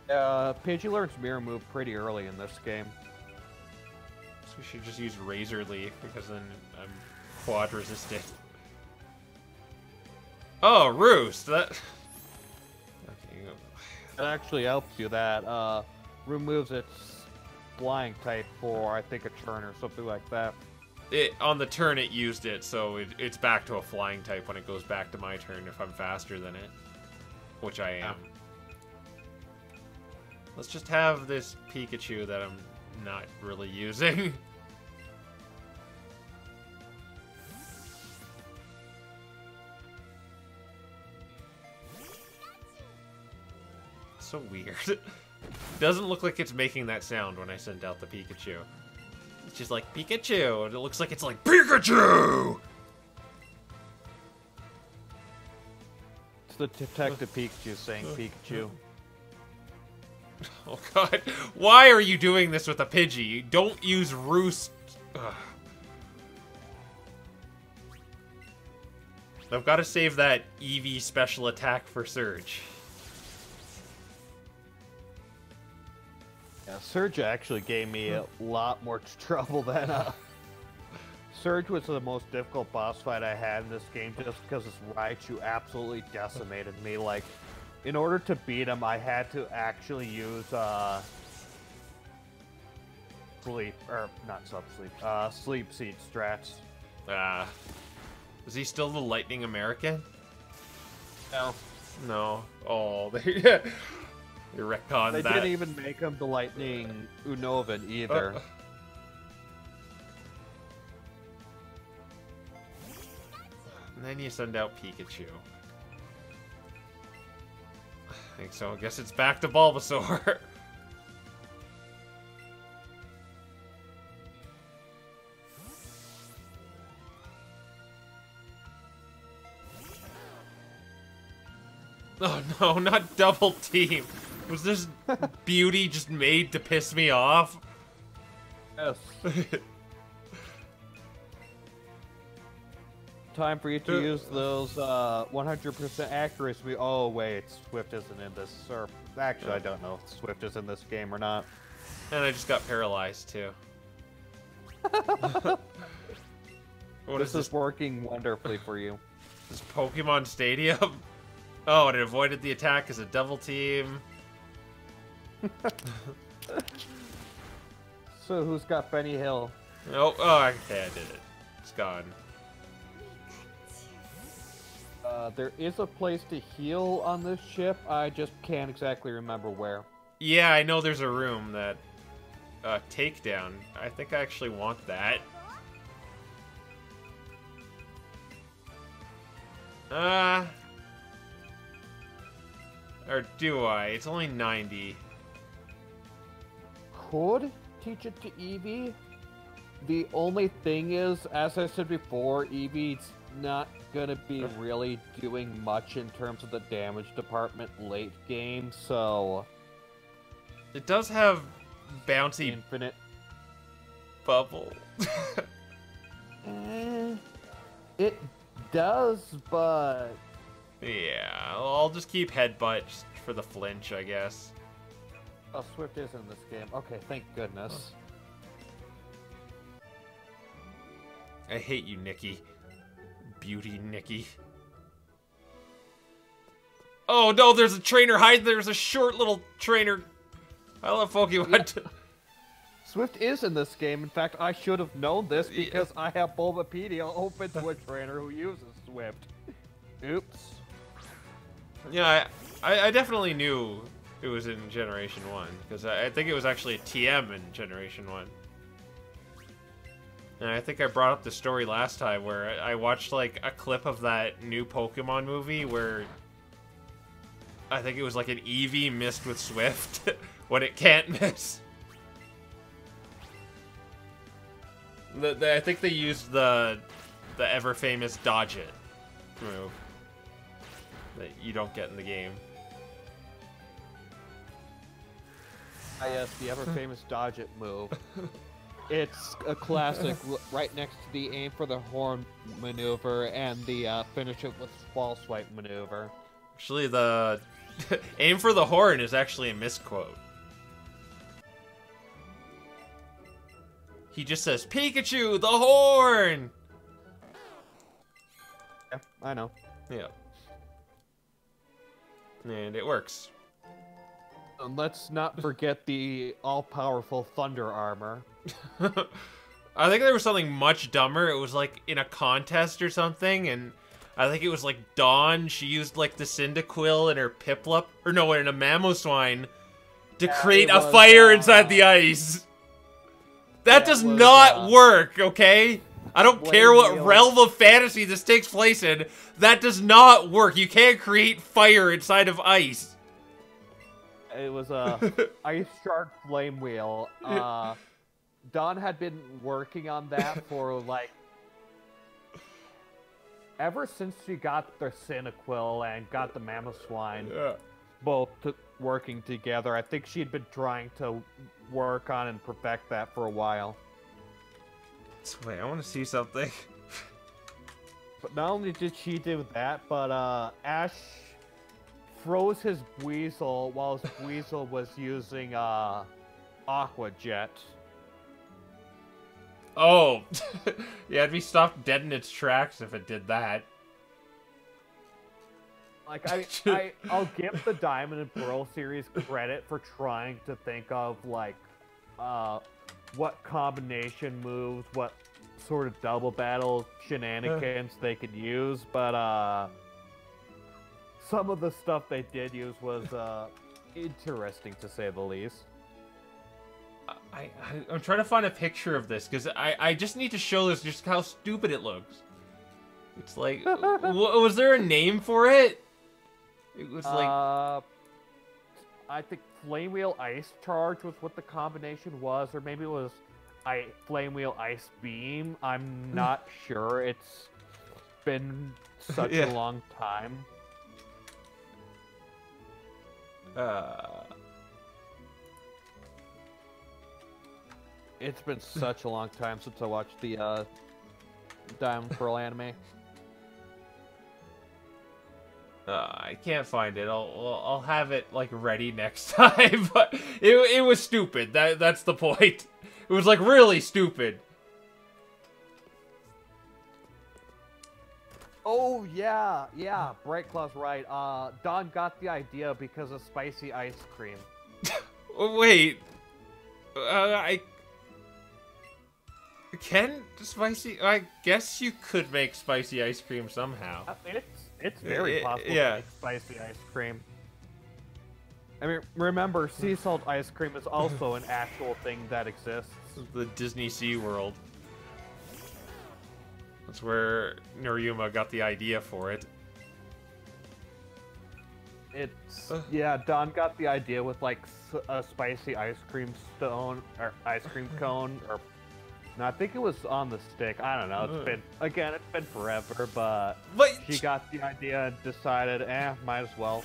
Pidgey learns Mirror Move pretty early in this game. So we should just use Razor Leaf, because then I'm quad resistant. Oh, Roost! That... Okay, It actually helps you. That removes its flying type for, I think, a turn or something like that. On the turn it used it, so it's back to a flying type when it goes back to my turn if I'm faster than it. Which I am. Let's just have this Pikachu that I'm not really using. So weird. Doesn't look like it's making that sound when I send out the Pikachu. It's just like, Pikachu! And it looks like it's like, Pikachu! It's the Detective Pikachu saying Pikachu. Oh god. Why are you doing this with a Pidgey? Don't use Roost. Ugh. I've got to save that Eevee special attack for Surge. Yeah, Surge actually gave me a lot more trouble than Surge was the most difficult boss fight I had in this game just because this Raichu absolutely decimated me. Like, in order to beat him, I had to actually use sleep seed strats. Is he still the Lightning American? No. No. Oh, you retconned They that. didn't even make him the Lightning Unovan either. And then you send out Pikachu. I think so. I guess it's back to Bulbasaur. Oh no, not double team. Was this beauty just made to piss me off? Yes. Time for you to use those 100% accuracy. Oh wait, Swift isn't in this. Or actually, I don't know if Swift is in this game or not. And I just got paralyzed too. This is working wonderfully for you. This Pokemon Stadium? Oh, and it avoided the attack as a double team. So who's got Benny Hill? Oh, okay, I did it. It's gone. There is a place to heal on this ship. I just can't exactly remember where. Yeah, I know there's a room that... takedown. I think I actually want that. Or do I? It's only 90. Could teach it to Eevee. The only thing is, as I said before, Eevee's not gonna be really doing much in terms of the damage department late game, so... It does have bouncy infinite bubble. It does, but... Yeah, I'll just keep headbutt just for the flinch, I guess. Oh, Swift is in this game. Okay, thank goodness. I hate you, Nikki. Beauty Nikki. Oh no, there's a trainer hide. There's a short little trainer. I love Pokemon. Yeah. Swift is in this game. In fact, I should have known this because I have Bulbapedia open to a trainer who uses Swift. Oops. Yeah, I definitely knew it was in Generation 1, because I think it was actually a TM in Generation 1. And I think I brought up the story last time where I watched, like, a clip of that new Pokemon movie where I think it was like an Eevee missed with Swift when it can't miss. I think they used the ever-famous Dodge It move that you don't get in the game. Ah, yes, the ever-famous Dodge It move. It's a classic, right next to the aim for the horn maneuver and the finish it with ball swipe maneuver. Actually, the aim for the horn is actually a misquote. He just says, Pikachu, the horn! Yeah, I know. Yeah. And it works. And let's not forget the all-powerful Thunder Armor. I think there was something much dumber. It was like in a contest or something, and I think it was like Dawn. She used like the Cyndaquil in her Piplup, or no, in a Mamoswine, to create a fire inside the ice. That does not work, okay? I don't care what realm of fantasy this takes place in. That does not work. You can't create fire inside of ice. It was a Ice Shark Flame Wheel. Dawn had been working on that for like ever since she got the Cyndaquil and got the Mamoswine, both working together. I think she'd been trying to work on and perfect that for a while. Wait, I want to see something. But not only did she do that, but Ash froze his Weasel while his Weasel was using Aqua Jet. Oh, yeah, it'd be stopped dead in its tracks if it did that. Like I'll give the Diamond and Pearl series credit for trying to think of like what combination moves, what sort of double battle shenanigans they could use, but some of the stuff they did use was interesting to say the least. I'm trying to find a picture of this because I just need to show this just how stupid it looks. It's like, was there a name for it? It was like, I think Flame Wheel Ice Charge was what the combination was, or maybe it was Flame Wheel Ice Beam. I'm not sure. It's been such a long time. It's been such a long time since I watched the Diamond Pearl anime. I can't find it. I'll have it like ready next time. But it was stupid. That's the point. It was like really stupid. Oh yeah, Bright Claw's right. Don got the idea because of spicy ice cream. Wait, I guess you could make spicy ice cream somehow. It's very possible to make spicy ice cream. I mean, remember, sea salt ice cream is also an actual thing that exists. The Disney Sea World. That's where Noriyuma got the idea for it. Yeah, Don got the idea with like a spicy ice cream stone or ice cream cone, or no, I think it was on the stick. I don't know. It's been forever, but she got the idea and decided, might as well.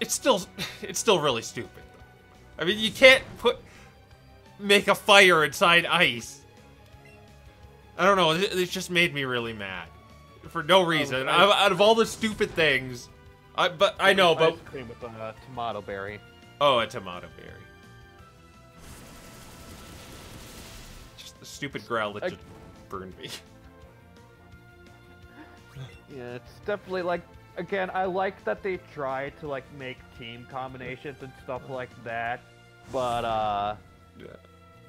It's still really stupid. I mean, you can't make a fire inside ice. I don't know. It just made me really mad for no reason. Out of all the stupid things, I know, but ice cream with a tomato berry. Oh, a tomato berry. Just the stupid growl that just burned me. Yeah, it's definitely like. Again, I like that they try to like make team combinations and stuff like that, but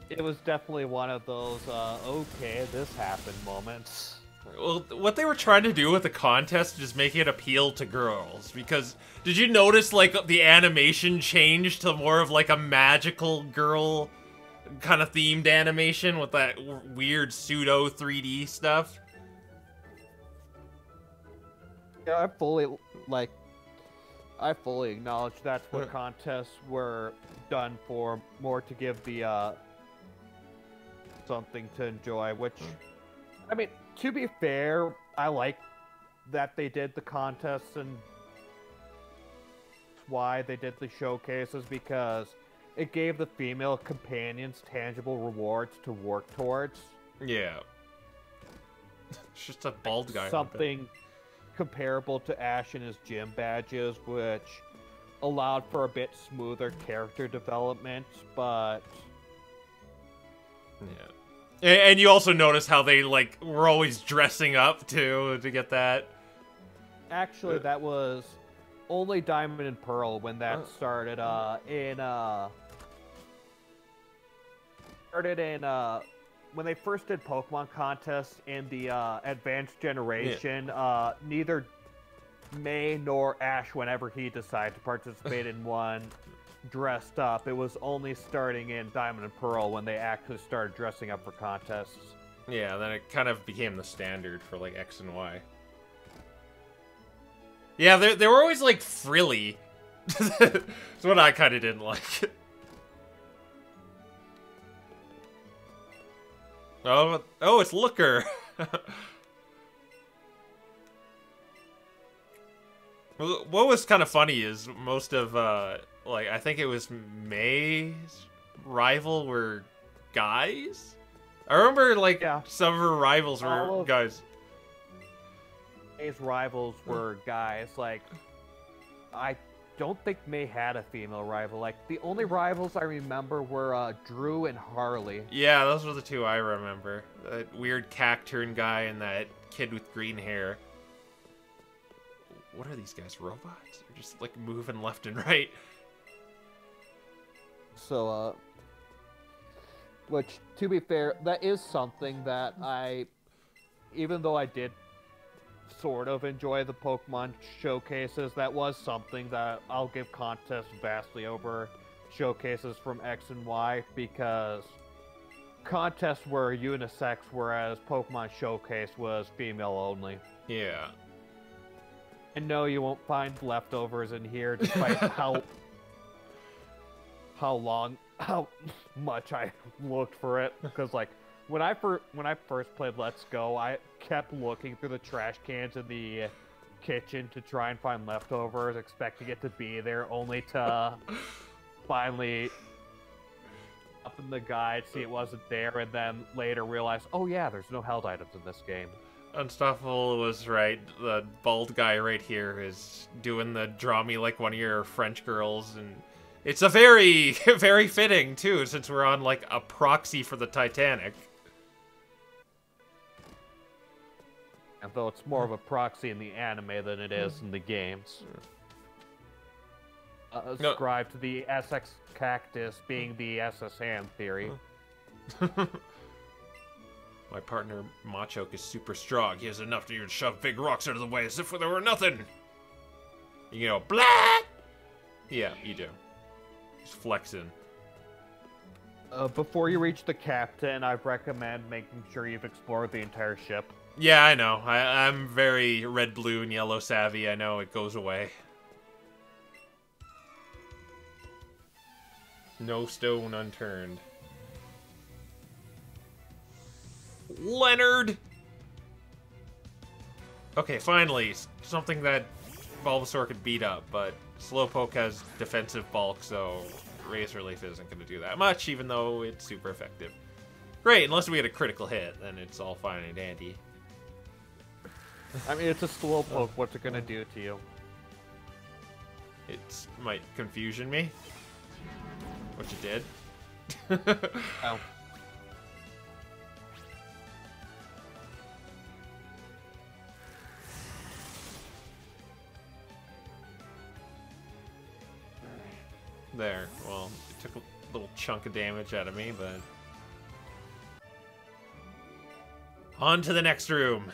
it was definitely one of those okay, this happened moments. Well, what they were trying to do with the contest is make it appeal to girls, because did you notice like the animation changed to more of like a magical girl kind of themed animation with that weird pseudo 3D stuff? Yeah, I fully acknowledge that's what contests were done for, more to give the something to enjoy, which, I mean, to be fair, I like that they did the contests and why they did the showcases, because it gave the female companions tangible rewards to work towards. Yeah. It's just a bald guy. Something comparable to Ash and his gym badges, which allowed for a bit smoother character development, but yeah. And you also notice how they like were always dressing up too to get that. Actually, that was only Diamond and Pearl when that started when they first did Pokemon contests in the advanced generation. Neither May nor Ash, whenever he decided to participate in one, dressed up. It was only starting in Diamond and Pearl when they actually started dressing up for contests. Yeah, then it kind of became the standard for like X and Y. Yeah, they were always like frilly. That's what I kind of didn't like. Oh, it's Looker. What was kind of funny is most of, like, I think it was May's rival were guys? I remember, like, some of her rivals were guys. May's rivals were guys. Like, I don't think May had a female rival. Like, the only rivals I remember were Drew and Harley. Yeah, those were the two I remember. That weird cacturn guy and that kid with green hair. What are these guys, robots? They're just, like, moving left and right. So, which, to be fair, that is something that even though I did sort of enjoy the Pokemon showcases, that was something that I'll give contests vastly over showcases from X and Y, because contests were unisex, whereas Pokemon Showcase was female only. Yeah. And no, you won't find leftovers in here, despite how much I looked for it. Because, like, when I first played Let's Go, I kept looking through the trash cans in the kitchen to try and find leftovers, expecting it to be there, only to finally up in the guide, see it wasn't there, and then later realize, oh yeah, there's no held items in this game. Unstoppable was right. The bald guy right here is doing the draw me like one of your French girls, and it's a very, very fitting, too, since we're on, like, a proxy for the Titanic. Although it's more of a proxy in the anime than it is in the games. Ascribed to the SX Cactus being the SS Hand theory. My partner, Machoke, is super strong. He has enough to even shove big rocks out of the way as if there were nothing. You go, blah! Yeah, you do. He's flexing. Before you reach the captain, I'd recommend making sure you've explored the entire ship. Yeah, I know. I'm very red, blue, and yellow savvy. I know it goes away. No stone unturned. Leonard! Okay, finally, something that Bulbasaur could beat up, but Slowpoke has defensive bulk, so Razor Leaf isn't going to do that much, even though it's super effective. Great, unless we get a critical hit, then it's all fine and dandy. I mean, it's a Slowpoke, what's it going to do to you? It might confusion me, which it did. Oh. There. Well, it took a little chunk of damage out of me, but... On to the next room.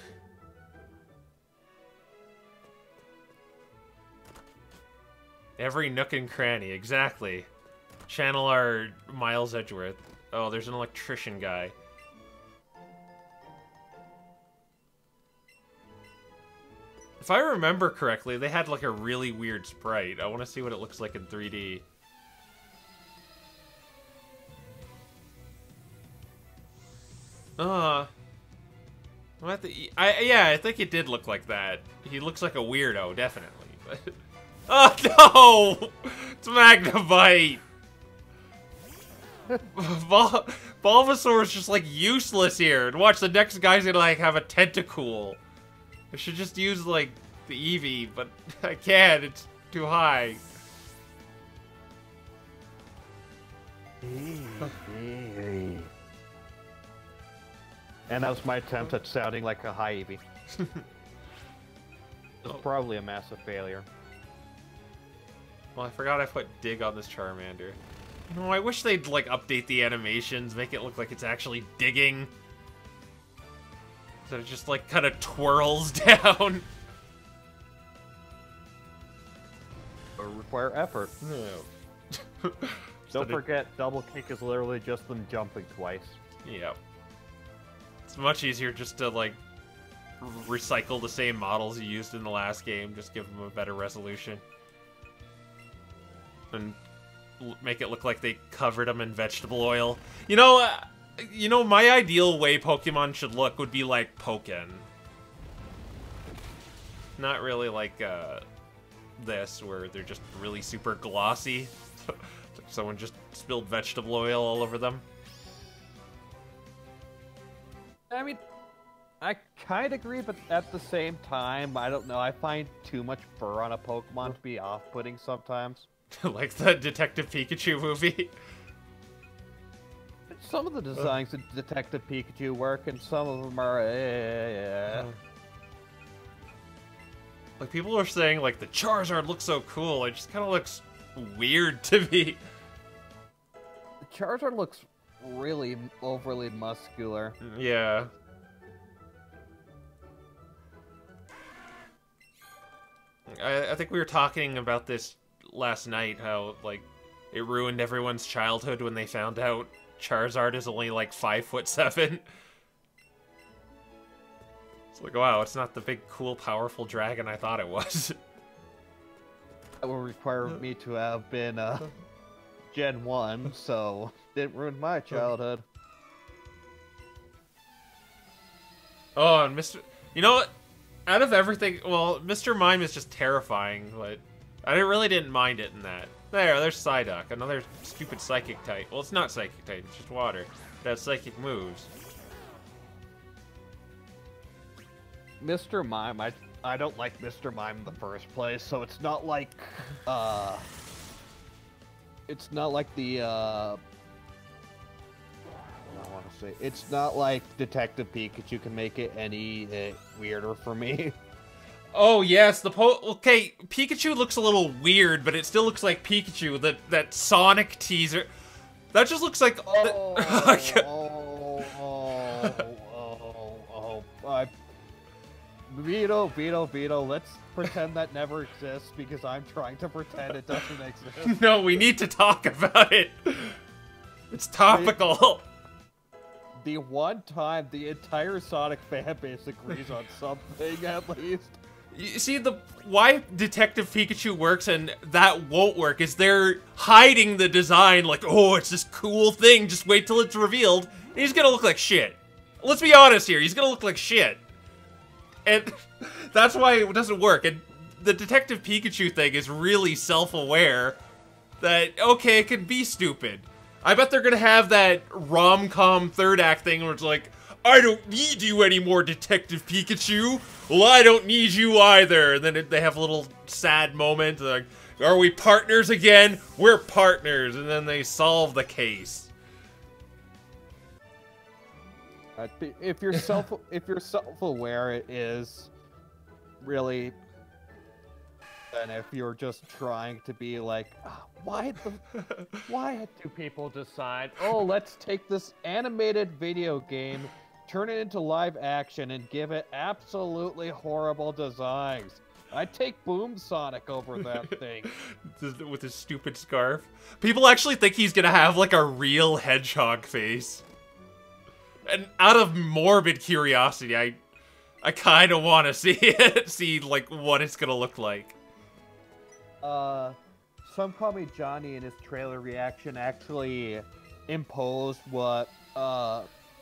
Every nook and cranny, exactly. Channel our Miles Edgeworth. Oh, there's an electrician guy. If I remember correctly, they had like a really weird sprite. I want to see what it looks like in 3D. Yeah, I think it did look like that. He looks like a weirdo, definitely. But oh no! It's Magnemite! Bulbasaur is just like useless here. And watch, the next guy's gonna like have a tentacool. I should just use like the Eevee, but I can't, it's too high. And that was my attempt at sounding like a high Eevee. It's probably a massive failure. Well, I forgot I put dig on this Charmander. You know, I wish they'd, like, update the animations, make it look like it's actually digging. So it just, like, kind of twirls down. Or require effort. No. Don't forget, double kick is literally just them jumping twice. Yeah. It's much easier just to, like, recycle the same models you used in the last game, just give them a better resolution. And make it look like they covered them in vegetable oil. You know, my ideal way Pokemon should look would be like Pokken. Not really like this, where they're just really super glossy. Someone just spilled vegetable oil all over them. I mean, I kind of agree, but at the same time, I don't know. I find too much fur on a Pokemon to be off-putting sometimes. Like the Detective Pikachu movie. Some of the designs of Detective Pikachu work, and some of them are. Like people are saying, like the Charizard looks so cool. It just kind of looks weird to me. Charizard looks really overly muscular. Yeah. I think we were talking about this last night, how, like, it ruined everyone's childhood when they found out Charizard is only, like, 5'7". It's like, wow, it's not the big, cool, powerful dragon I thought it was. That would require me to have been, Gen 1, so didn't ruin my childhood. Oh, and Mr. You know what? Out of everything, well, Mr. Mime is just terrifying, but I really didn't mind it in that. There's Psyduck, another stupid psychic type. Well, it's not psychic type, it's just water. It has psychic moves. Mr. Mime, I don't like Mr. Mime in the first place, so it's not like, it's not like the, I want to say, it's not like Detective Pikachu can make it any weirder for me. Oh yes, okay, Pikachu looks a little weird, but it still looks like Pikachu. That Sonic teaser, that just looks like. Vito, let's pretend that never exists because I'm trying to pretend it doesn't exist. No, we need to talk about it. It's topical. The one time the entire Sonic fan base agrees on something, at least. You see, why Detective Pikachu works and that won't work is they're hiding the design like, oh, it's this cool thing, just wait till it's revealed, and he's gonna look like shit. Let's be honest here, he's gonna look like shit. And that's why it doesn't work. And the Detective Pikachu thing is really self-aware that, okay, it can be stupid. I bet they're gonna have that rom-com third act thing where it's like, I don't need you anymore, Detective Pikachu. Well, I don't need you either. And then they have a little sad moment, like, are we partners again? We're partners. And then they solve the case. If you're self-aware, it is really. And if you're just trying to be like, why do people decide, oh, let's take this animated video game, turn it into live action, and give it absolutely horrible designs? I'd take Boom Sonic over that thing. With his stupid scarf. People actually think he's gonna have, like, a real hedgehog face. And out of morbid curiosity, I kind of want to see it, see, like, what it's gonna look like. Some Call Me Johnny in his trailer reaction actually imposed what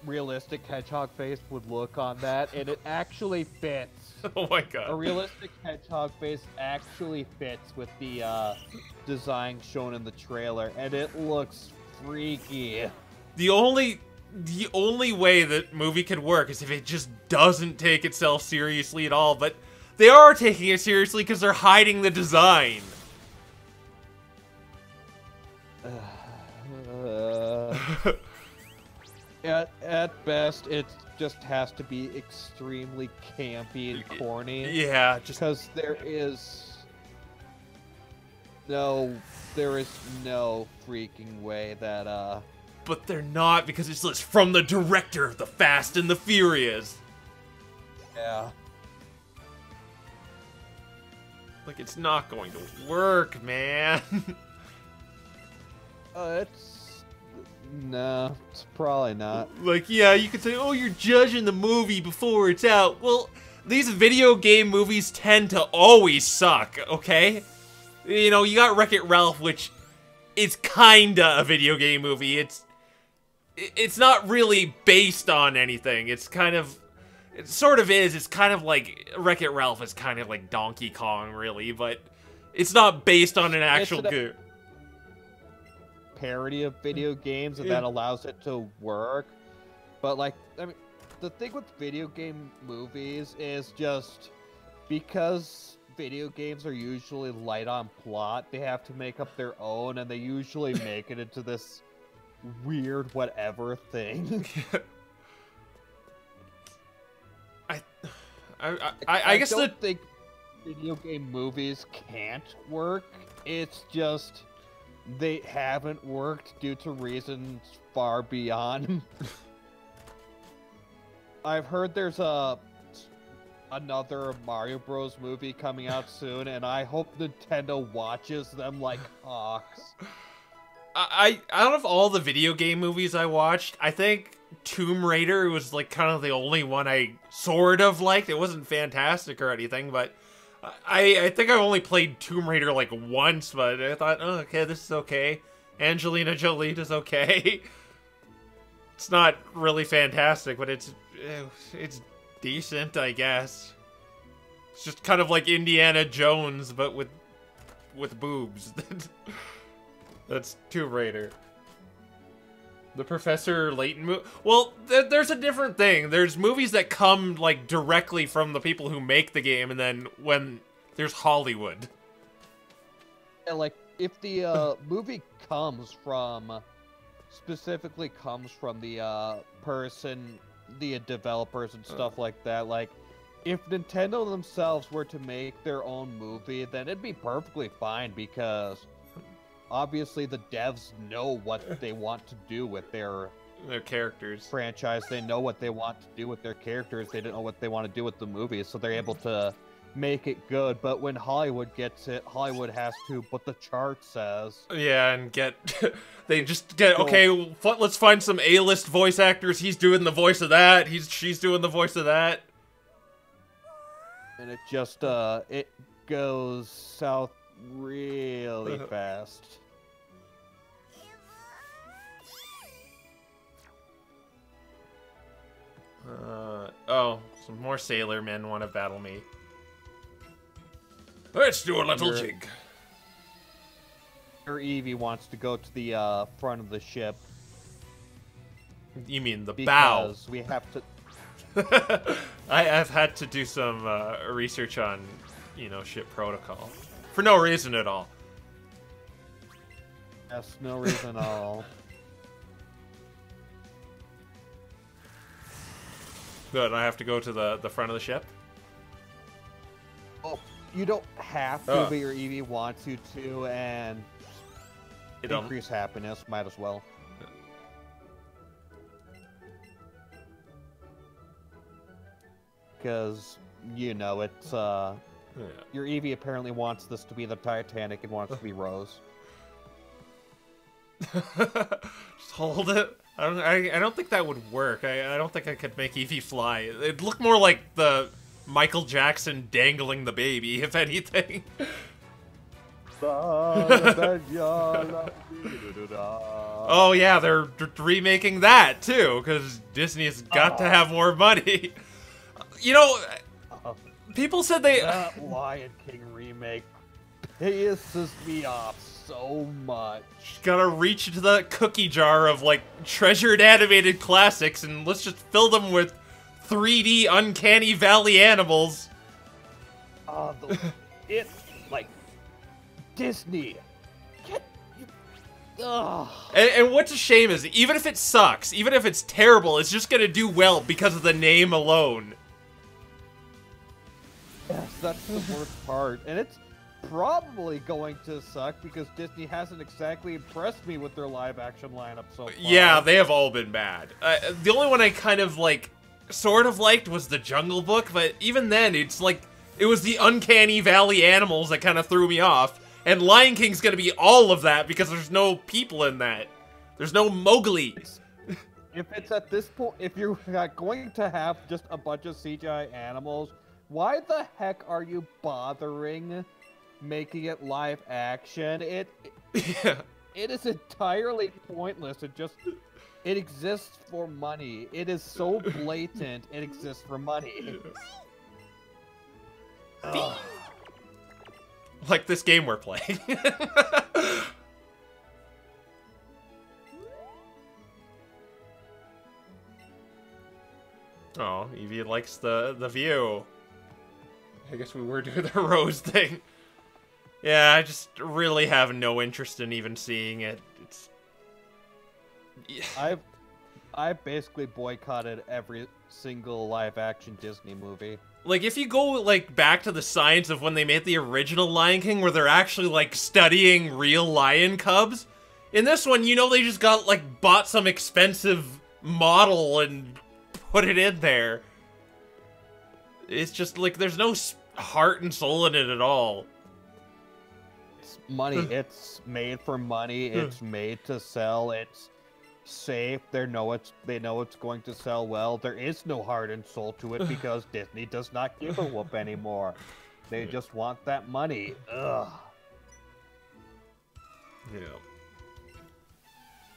realistic hedgehog face would look on that, and it actually fits. Oh my god. A realistic hedgehog face actually fits with the design shown in the trailer, and it looks freaky. The only way that movie could work is if it just doesn't take itself seriously at all, but they are taking it seriously because they're hiding the design. At best, it just has to be extremely campy and corny. Yeah, just because there is no freaking way that But they're not, because it's from the director of The Fast and the Furious. Yeah. Like, it's not going to work, man. It's probably not. Like, yeah, you could say, oh, you're judging the movie before it's out. Well, these video game movies tend to always suck, okay? You know, you got Wreck-It Ralph, which is kinda a video game movie. It's not really based on anything. It's kind of... It sort of is. It's kind of like... Wreck-It Ralph is kind of like Donkey Kong, really, but it's not based on an actual game. Parody of video games, and that allows it to work. But, like, I mean, the thing with video game movies is just because video games are usually light on plot, they have to make up their own, and they usually make it into this weird whatever thing. I guess I don't think video game movies can't work. It's just they haven't worked due to reasons far beyond. I've heard there's another Mario Bros. Movie coming out soon, and I hope Nintendo watches them like hawks. Out of all the video game movies I watched, I think Tomb Raider was like kind of the only one I sort of liked. It wasn't fantastic or anything, but I think I only played Tomb Raider like once, but I thought, oh, okay, this is okay. Angelina Jolie is okay. It's not really fantastic, but it's decent, I guess. It's just kind of like Indiana Jones, but with boobs. That's Tomb Raider. The Professor Layton movie. Well, there's a different thing. There's movies that come like directly from the people who make the game, and then when there's Hollywood. Yeah, like if the movie specifically comes from the person, the developers and stuff like that. Like, if Nintendo themselves were to make their own movie, then it'd be perfectly fine because obviously the devs know what they want to do with their characters franchise. They know what they want to do with their characters. They don't know what they want to do with the movies, so they're able to make it good. But when Hollywood gets it, Hollywood has to what the chart says. Yeah, and they just get, okay, let's find some A-list voice actors. He's doing the voice of that. She's doing the voice of that. And it just it goes south really fast. Oh, some more sailor men want to battle me. Let's do a little jig. Or Eevee wants to go to the front of the ship. You mean the bow? Because we have to. I've had to do some research on, ship protocol for no reason at all. Yes, no reason at all. Good. I have to go to the front of the ship. Oh, you don't have to, but your Eevee wants you to, and increase happiness. Might as well. Because, it's, your Eevee apparently wants this to be the Titanic and wants to be Rose. Just hold it. I don't think that would work. I don't think I could make Eevee fly. It'd look more like the Michael Jackson dangling the baby, if anything. Oh yeah, they're remaking that too, because Disney's got to have more money. People said that Lion King remake pisses me off so much. Gotta reach into the cookie jar of like treasured animated classics and let's just fill them with 3D Uncanny Valley animals. It's like Disney. And what's a shame is even if it sucks, even if it's terrible, it's just gonna do well because of the name alone. Yes, that's the worst part, and it's probably going to suck because Disney hasn't exactly impressed me with their live-action lineup so far. Yeah, they have all been bad. The only one I kind of sort of liked was The Jungle Book, but even then, it's like it was the Uncanny Valley animals that kind of threw me off. And Lion King's gonna be all of that because there's no people in that. There's no Mowgli. If it's at this point, if you're going to have just a bunch of CGI animals, why the heck are you bothering making it live action? It is entirely pointless. It exists for money. It is so blatant. It exists for money. Like this game we're playing. Eevee likes the view. I guess we were doing the Rose thing. Yeah, I just really have no interest in even seeing it. It's... Yeah. I basically boycotted every single live-action Disney movie. Like, if you go, like, back to the science of when they made the original Lion King, where they're actually, like, studying real lion cubs, in this one, you know they just got, like, bought some expensive model and put it in there. It's just, like, there's no heart and soul in it at all. It's money. It's made for money. It's made to sell. It's safe. They know it's going to sell well. There is no heart and soul to it because Disney does not give a whoop anymore. They just want that money. Ugh. Yeah.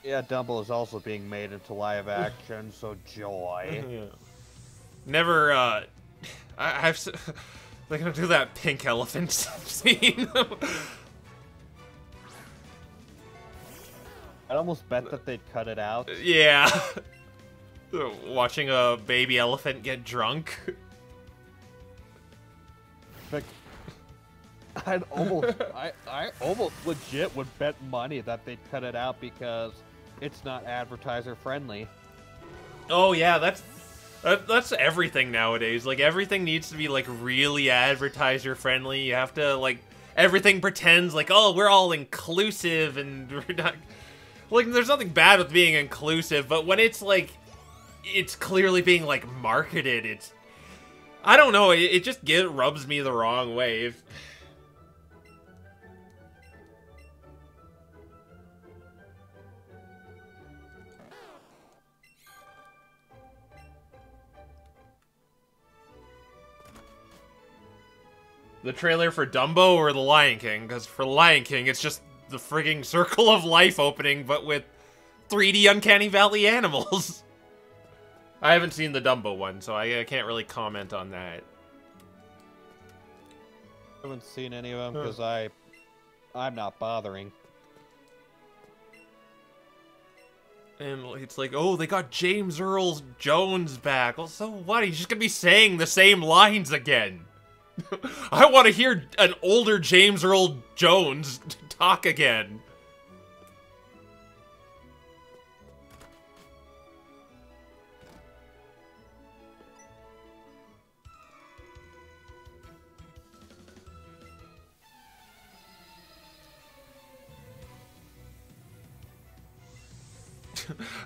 Yeah, Dumbo is also being made into live action, so joy. Yeah. Never, I've... They're gonna do that pink elephant scene. I'd almost bet that they'd cut it out. Yeah. Watching a baby elephant get drunk. Like, I almost legit would bet money that they'd cut it out because it's not advertiser friendly. Oh yeah, that's everything nowadays. Like, everything needs to be, like, really advertiser friendly. You have to, like, everything pretends like, oh, we're all inclusive and we're not... Like, there's nothing bad with being inclusive, but when it's, like, it's clearly being, like, marketed, it's... I don't know, it just rubs me the wrong way. The trailer for Dumbo or The Lion King? Because for Lion King, it's just the frigging Circle of Life opening, but with 3D Uncanny Valley animals. I haven't seen the Dumbo one, so I can't really comment on that. I haven't seen any of them because I'm not bothering. And it's like, oh, they got James Earl Jones back. Well, so what? He's just gonna be saying the same lines again. I want to hear an older James Earl Jones talk again.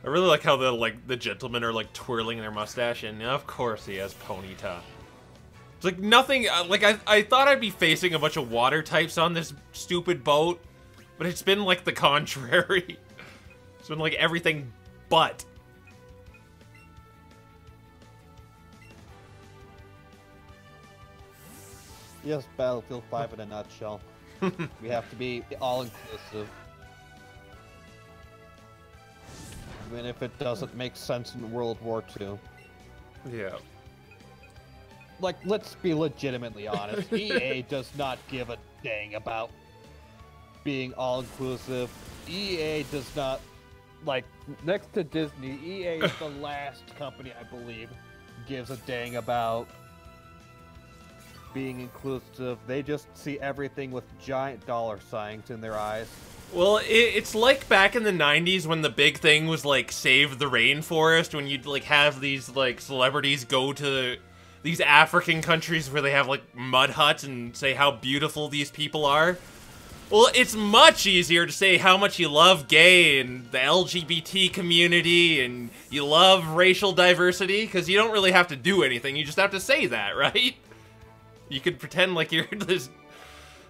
I really like how the gentlemen are like twirling their mustache, and of course he has Ponyta. It's like nothing, like I thought I'd be facing a bunch of water types on this stupid boat, but it's been like the contrary. It's been like everything but. Yes, Battlefield 5 in a nutshell. We have to be all-inclusive. Even if it doesn't make sense in World War II. Yeah. Like, let's be legitimately honest. EA does not give a dang about being all-inclusive. EA does not, like, next to Disney, EA is the last company, I believe, gives a dang about being inclusive. They just see everything with giant dollar signs in their eyes. Well, it's like back in the 90s when the big thing was, like, save the rainforest, when you'd, like, have these, like, celebrities go to these African countries where they have, like, mud huts and say how beautiful these people are. Well, it's much easier to say how much you love gay and the LGBT community and you love racial diversity, because you don't really have to do anything, you just have to say that, right? You could pretend like you're this...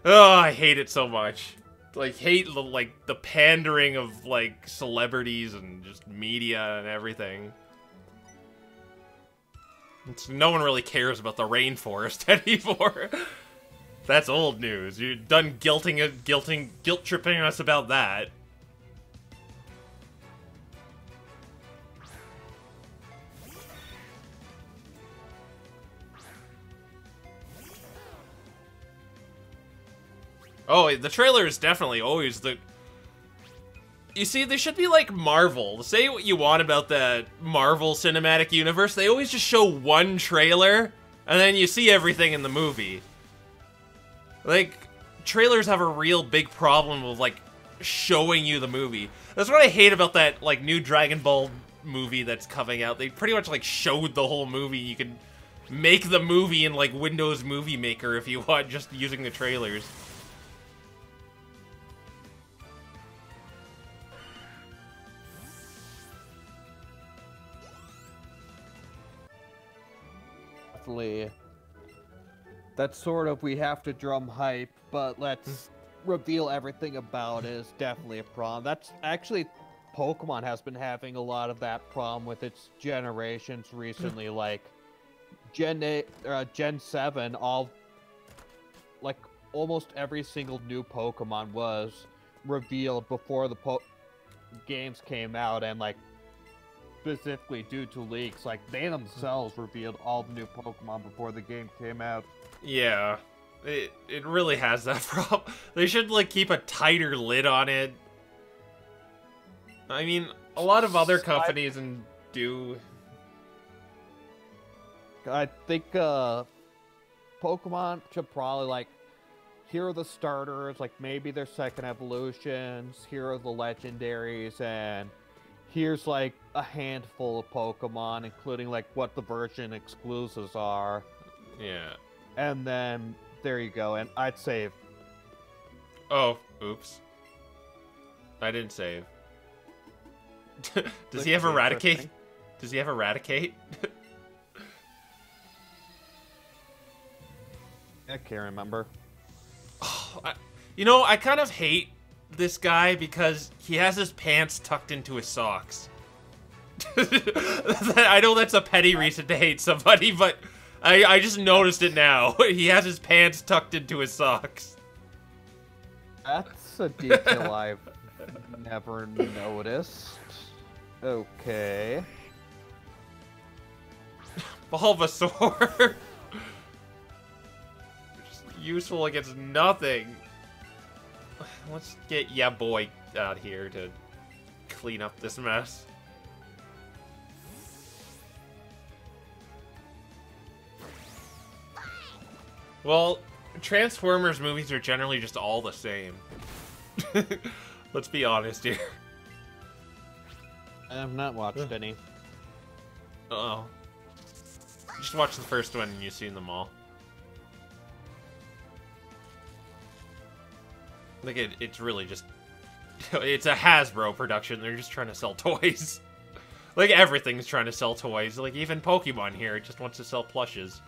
Oh, I hate it so much. Like, hate, like, the pandering of, like, celebrities and just media and everything. No one really cares about the rainforest anymore. That's old news. You're done guilt-tripping us about that. Oh, the trailer is definitely always the... You see, they should be like Marvel. Say what you want about the Marvel Cinematic Universe, they always just show one trailer, and then you see everything in the movie. Like, trailers have a real big problem with, like, showing you the movie. That's what I hate about that, like, new Dragon Ball movie that's coming out. They pretty much, like, showed the whole movie. You can make the movie in, like, Windows Movie Maker if you want, just using the trailers. Definitely. That's sort of, we have to drum hype, but let's reveal everything about it is definitely a problem. That's actually, Pokemon has been having a lot of that problem with its generations recently, like Gen 7, like almost every single new Pokemon was revealed before the games came out, and like specifically due to leaks, like they themselves revealed all the new Pokemon before the game came out. Yeah, it really has that problem. They should, like, keep a tighter lid on it. I mean, a lot of other companies do. I think Pokemon should probably, like, here are the starters, like maybe their second evolutions, here are the legendaries, and here's like a handful of Pokemon, including like what the version exclusives are. Yeah. And then there you go, and I'd save. Oh, oops. I didn't save. Does he have Eradicate? Does he have Eradicate? I can't remember. Oh, you know, I kind of hate this guy because he has his pants tucked into his socks. I know that's a petty reason to hate somebody, but I just noticed it now. He has his pants tucked into his socks. That's a detail I've never noticed. Okay. Bulbasaur. Just useful against nothing. Let's get Ya Boy out here to clean up this mess. Well, Transformers movies are generally just all the same. Let's be honest here. I have not watched any. Uh-oh. Just watch the first one and you've seen them all. Like, it's really just... It's a Hasbro production. They're just trying to sell toys. Like, everything's trying to sell toys. Like, even Pokemon here, it just wants to sell plushes.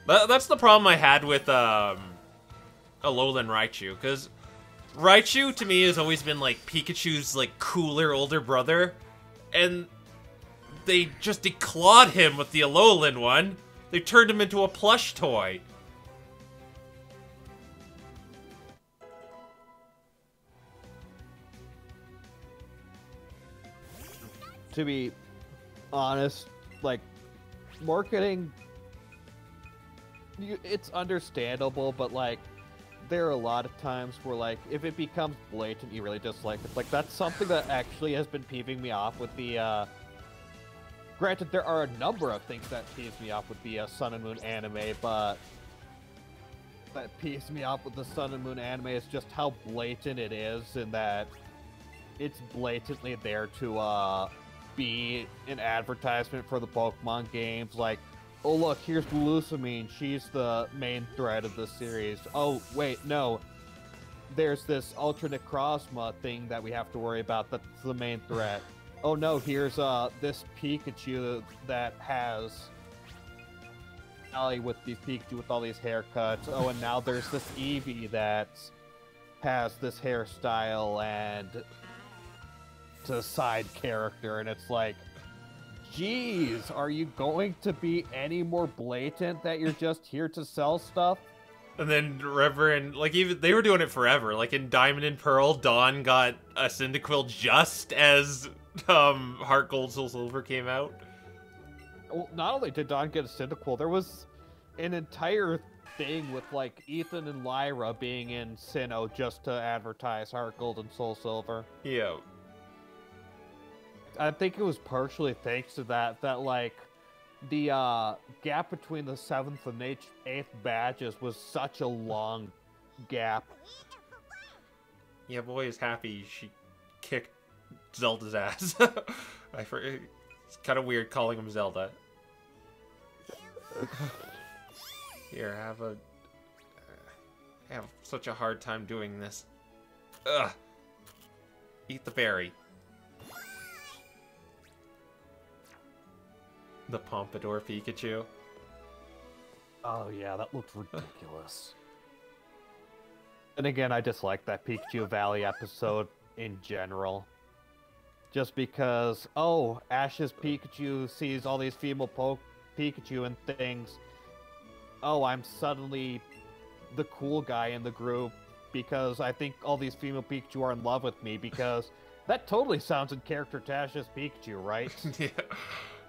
That's the problem I had with Alolan Raichu, because Raichu, to me, has always been, like, Pikachu's, like, cooler older brother, and they just declawed him with the Alolan one. They turned him into a plush toy. To be honest, like, marketing, it's understandable, but, like, there are a lot of times where, like, if it becomes blatant, you really dislike it. Like, that's something that actually has been peeving me off with the, granted, there are a number of things that peeves me off with the Sun and Moon anime, but that peeves me off with the Sun and Moon anime is just how blatant it is, and that it's blatantly there to, be an advertisement for the Pokemon games. Like, oh look, here's Lusamine, she's the main thread of the series. Oh wait, no, there's this Ultra Necrozma thing that we have to worry about, that's the main threat. Oh no, here's this Pikachu that has with these Pikachu with all these haircuts. Oh, and now there's this Eevee that has this hairstyle and to side character, and it's like, geez, are you going to be any more blatant that you're just here to sell stuff? And then Reverend, like, even they were doing it forever. Like in Diamond and Pearl, Dawn got a Cyndaquil just as Heart Gold Soul Silver came out. Well, not only did Dawn get a Cyndaquil, there was an entire thing with like Ethan and Lyra being in Sinnoh just to advertise Heart Gold and Soul Silver. Yeah. I think it was partially thanks to that like the gap between the 7th and 8th badges was such a long gap. Yeah, boy is happy she kicked Zelda's ass. It's kind of weird calling him Zelda. Here, I have such a hard time doing this. Ugh. Eat the berry. The Pompadour Pikachu. Oh yeah, that looked ridiculous. And again, I dislike that Pikachu Valley episode in general. Just because, oh, Ash's Pikachu sees all these female Pikachu and things. Oh, I'm suddenly the cool guy in the group because I think all these female Pikachu are in love with me because that totally sounds in character to Ash's Pikachu, right? Yeah.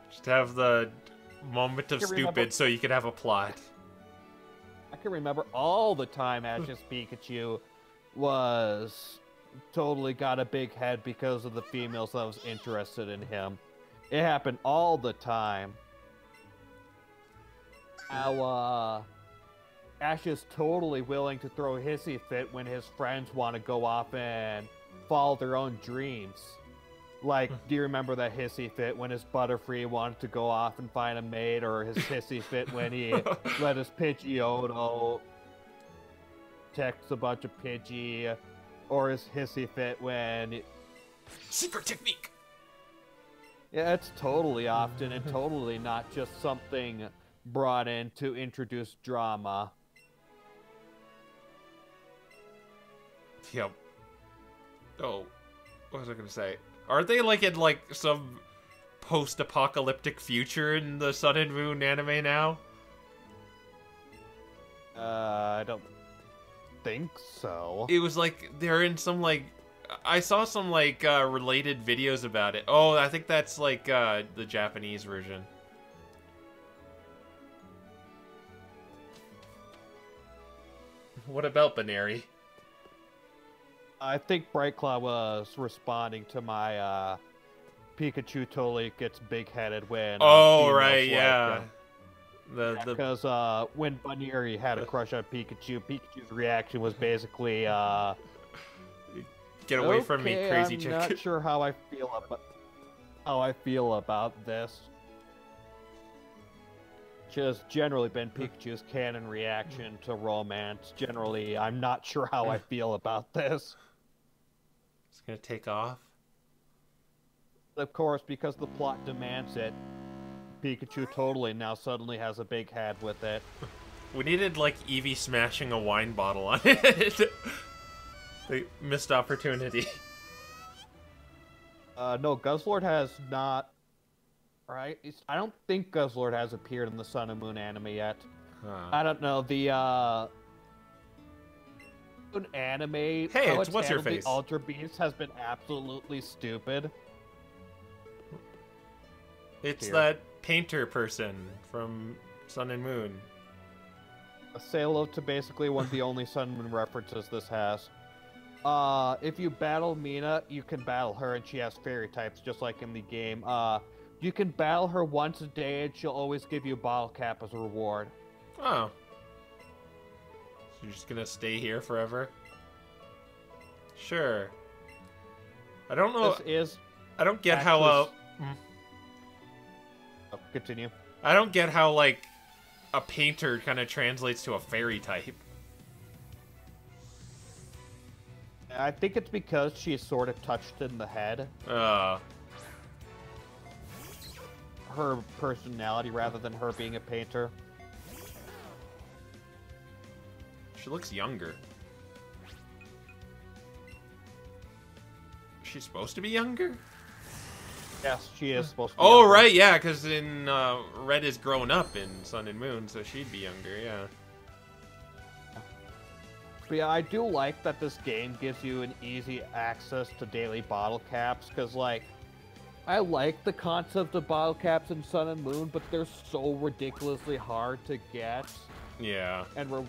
Just have the moment of stupid so you can have a plot. I can remember all the time Ash's Pikachu was totally got a big head because of the females that was interested in him. It happened all the time. How Ash is totally willing to throw a hissy fit when his friends want to go off and follow their own dreams. Like, do you remember that hissy fit when his Butterfree wanted to go off and find a mate, or his hissy fit when he let his Pidgeotto text a bunch of Pidgey, or his hissy fit when... Secret technique! Yeah, it's totally often and totally not just something brought in to introduce drama. Yep. Oh, what was I gonna say? Are they like in like some post-apocalyptic future in the Sun and Moon anime now? I don't think so. It was like they're in some like I saw some like related videos about it. Oh, I think that's like the Japanese version. What about Baneri? I think Brightclaw was responding to my Pikachu totally gets big-headed when oh right, yeah. Because when Baneri had a crush on Pikachu, Pikachu's reaction was basically get away from me, crazy chick. I'm not sure how I feel about this. Just generally been Pikachu's canon reaction to romance. Generally, I'm not sure how I feel about this. It's gonna take off. Of course, because the plot demands it, Pikachu totally now suddenly has a big head with it. We needed like Eevee smashing a wine bottle on it. The missed opportunity. No, Guzzlord has not. Right? I don't think Guzzlord has appeared in the Sun and Moon anime yet. Huh. I don't know. The anime. Hey, it's what's your face? The Ultra Beast has been absolutely stupid. It's that painter person from Sun and Moon. Say hello to basically one of the only Sun and Moon references this has. If you battle Mina, you can battle her, and she has fairy types, just like in the game. You can battle her once a day, and she'll always give you a bottle cap as a reward. Oh. So you're just gonna stay here forever? Sure. I don't know. I don't get how. Oh, continue. I don't get how like a painter kind of translates to a fairy type. I think it's because she's sort of touched in the head. Her personality rather than her being a painter. She looks younger. She's supposed to be younger? Yes, she is supposed to be Oh, younger. right, yeah, because in Red is grown up in Sun and Moon, so she'd be younger, yeah. But yeah, I do like that this game gives you an easy access to daily bottle caps, because, like, I like the concept of bottle caps in Sun and Moon, but they're so ridiculously hard to get. Yeah. and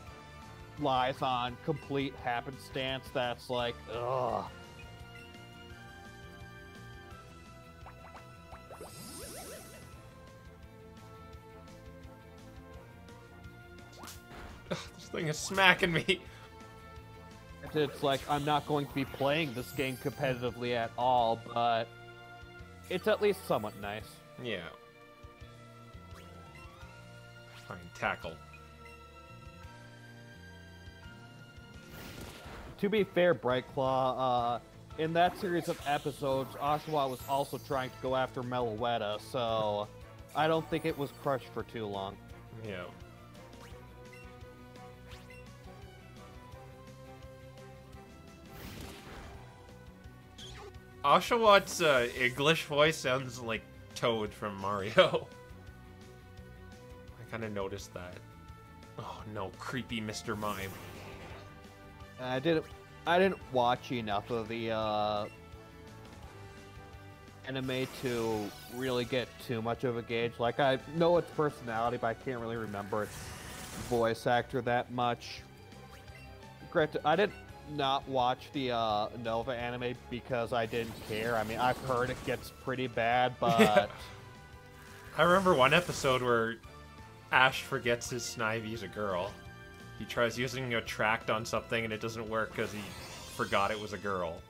relies on complete happenstance, that's like, ugh. This thing is smacking me. It's like, I'm not going to be playing this game competitively at all, but it's at least somewhat nice. Yeah. Fine, tackle. To be fair, Brightclaw, in that series of episodes, Oshawa was also trying to go after Meloetta, so I don't think it was crushed for too long. Yeah. Oshawott English voice sounds like Toad from Mario. I kind of noticed that. Oh no, creepy Mr. Mime. I didn't watch enough of the anime to really get too much of a gauge. Like, I know its personality, but I can't really remember its voice actor that much. Granted, I did not watch the Nova anime because I didn't care. I mean, I've heard it gets pretty bad, but... Yeah. I remember one episode where Ash forgets his Snivy's a girl. He tries using a tract on something and it doesn't work because he forgot it was a girl.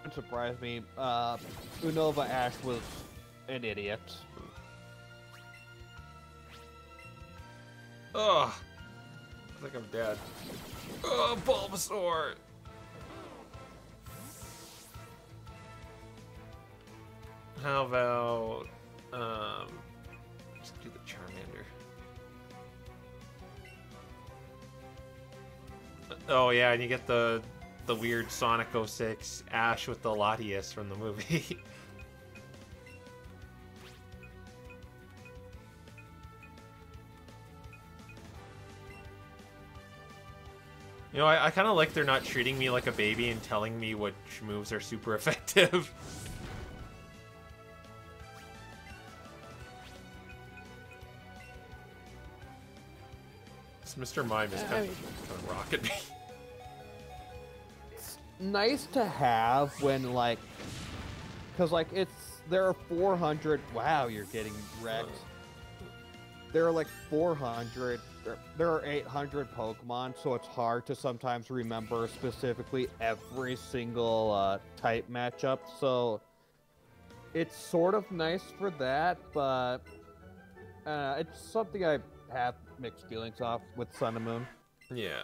It surprised me. Unova Ash was an idiot. Ugh. I think I'm dead. Ugh, Bulbasaur! How about, let's do the Charmander. Oh yeah, and you get the weird Sonic 06 Ash with the Latias from the movie. You know, I kind of like they're not treating me like a baby and telling me which moves are super effective. This Mr. Mime is kind of rocking me. It's nice to have when, like, because, like, there are 400, wow, you're getting wrecked. There are, like, 400, there are 800 Pokemon, so it's hard to sometimes remember specifically every single type matchup, so it's sort of nice for that, but it's something I have mixed feelings off with Sun and Moon. Yeah.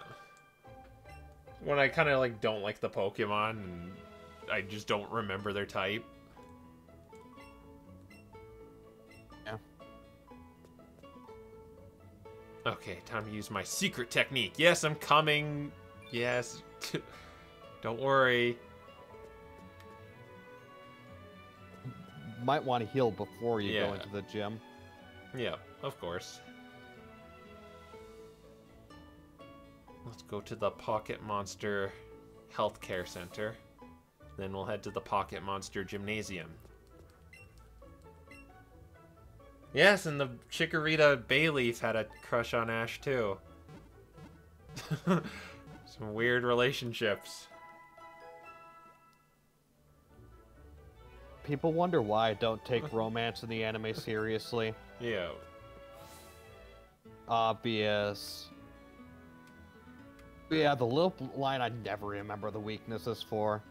When I kind of, like, don't like the Pokemon, and I just don't remember their type. Yeah. Okay, time to use my secret technique. Yes, I'm coming. Yes. Don't worry. Might want to heal before you go into the gym. Yeah, of course. Let's go to the Pocket Monster Healthcare Center. Then we'll head to the Pocket Monster Gymnasium. Yes, and the Chikorita Bayleaf had a crush on Ash, too. Some weird relationships. People wonder why I don't take romance in the anime seriously. Yeah. Obvious. Yeah, the little line I never remember the weaknesses for.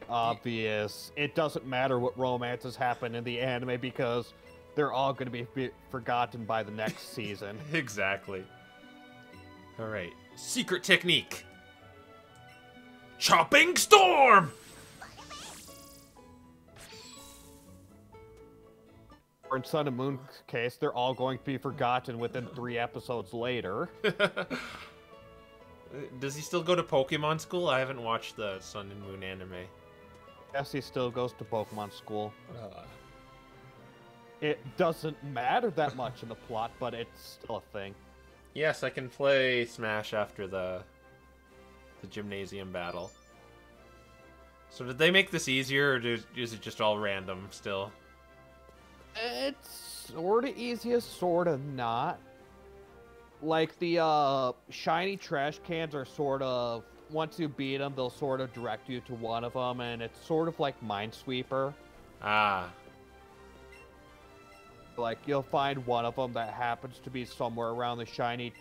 Obvious. It doesn't matter what romances happen in the anime because they're all going to be forgotten by the next season. Exactly. Alright. Secret technique. Chopping Storm! Or in Sun and Moon's case, they're all going to be forgotten within 3 episodes later. Does he still go to Pokemon school? I haven't watched the Sun and Moon anime. Yes, he still goes to Pokemon school. It doesn't matter that much in the plot, but it's still a thing. Yes, I can play Smash after the the gymnasium battle. So did they make this easier, or is it just all random still? It's sort of easiest, sort of not. Like, the shiny trash cans are sort of, once you beat them, they'll sort of direct you to one of them, and it's sort of like Minesweeper. Ah. Like, you'll find one of them that happens to be somewhere around the shiny,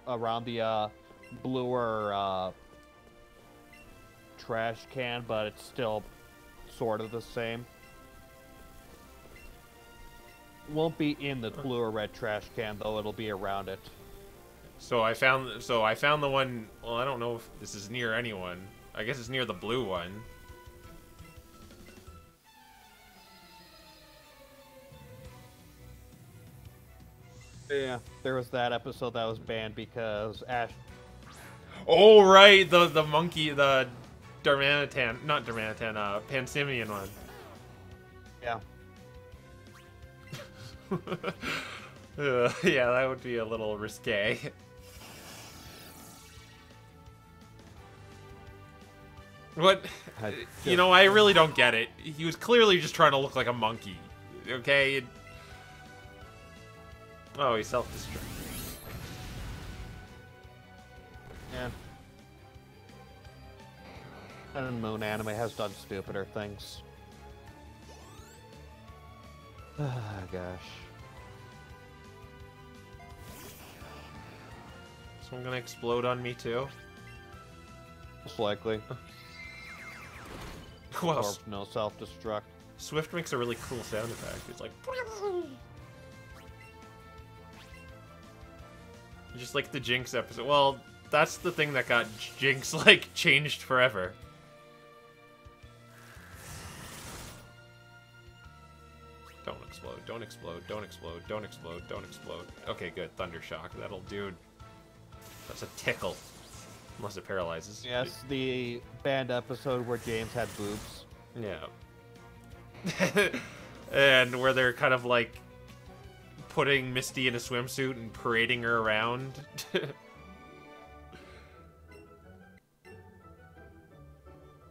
around the bluer trash can, but it's still sort of the same. Won't be in the blue or red trash can, though. It'll be around it. So I found the one. Well, I don't know if this is near anyone. I guess it's near the blue one. Yeah, there was that episode that was banned because Ash. Oh right, the monkey, the Darmanitan, not Darmanitan, Pansimian one. Yeah. Yeah, that would be a little risque. What? You know, I really don't get it. He was clearly just trying to look like a monkey. Okay? Oh, he self-destructed. Yeah. And Moon Anime has done stupider things. Ah, gosh. Someone gonna explode on me too? Most likely. Well, Or no self-destruct. Swift makes a really cool sound effect. It's like... Just like the Jinx episode. Well, that's the thing that got Jinx, like, changed forever. Don't explode, don't explode, don't explode, don't explode, don't explode. Okay, good. Thunder Shock. That'll do. That's a tickle. Unless it paralyzes. Yes, the banned episode where James had boobs. Yeah. And where they're kind of like putting Misty in a swimsuit and parading her around.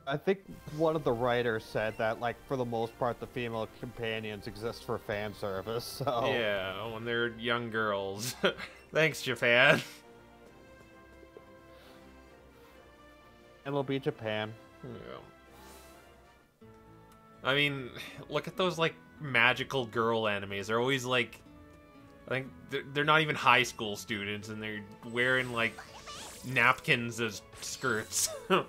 I think one of the writers said that, like, for the most part, the female companions exist for fan service, so... Yeah, when they're young girls. Thanks, Japan. It'll be Japan. Yeah. I mean, look at those, like, magical girl animes. They're always, like... I think they're not even high school students, and they're wearing, like, napkins as skirts. I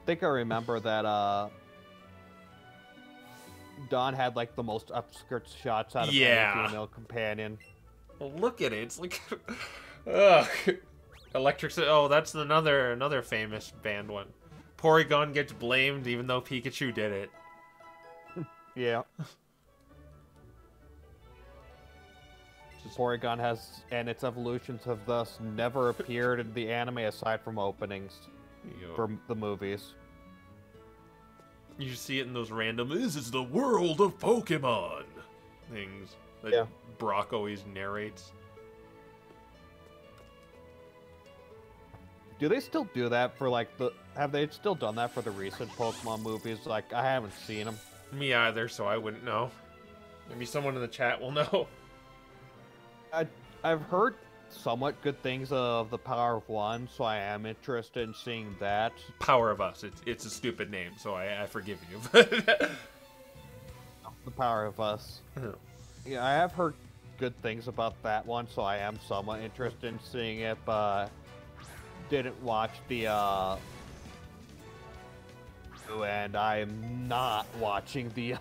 think I remember that, Dawn had, like, the most upskirt shots out of any female companion. Well, look at it. It's like... Ugh. Electric... Oh, that's another famous band one. Porygon gets blamed even though Pikachu did it. Yeah. Porygon has, and its evolutions have thus never appeared in the anime aside from openings for the movies. You see it in those random, this is the world of Pokemon things that Brock always narrates. Do they still do that for, like, have they still done that for the recent Pokemon movies? Like, I haven't seen them. Me either, so I wouldn't know. Maybe someone in the chat will know. I've heard somewhat good things of the Power of One, so I am interested in seeing that. Power of Us. It's a stupid name, so I forgive you. The Power of Us. Yeah, I have heard good things about that one, so I am somewhat interested in seeing it, but didn't watch the and I'm not watching the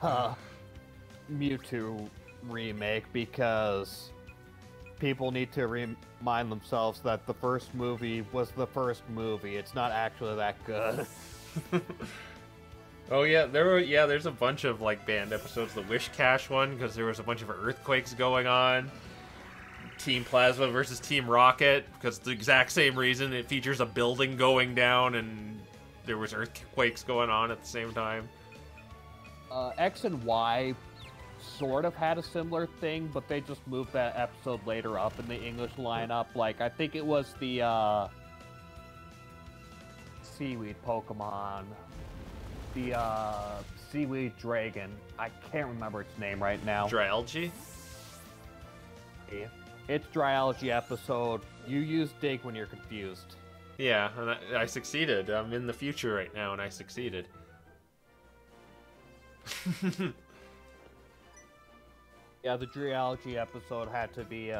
Mewtwo remake because people need to remind themselves that the first movie was the first movie. It's not actually that good. Oh yeah, there's a bunch of, like, banned episodes. The Wish Cache one, because there was a bunch of earthquakes going on. Team Plasma versus Team Rocket, because the exact same reason. It features a building going down and there was earthquakes going on at the same time. X and Y sort of had a similar thing, but they just moved that episode later up in the English lineup. Like, I think it was the, seaweed Pokemon. The, seaweed dragon. I can't remember its name right now. Dryalgae? It's Dryalgae episode. You use Dig when you're confused. Yeah, and I succeeded. I'm in the future right now, and I succeeded. Yeah, the Dryalgae episode had to be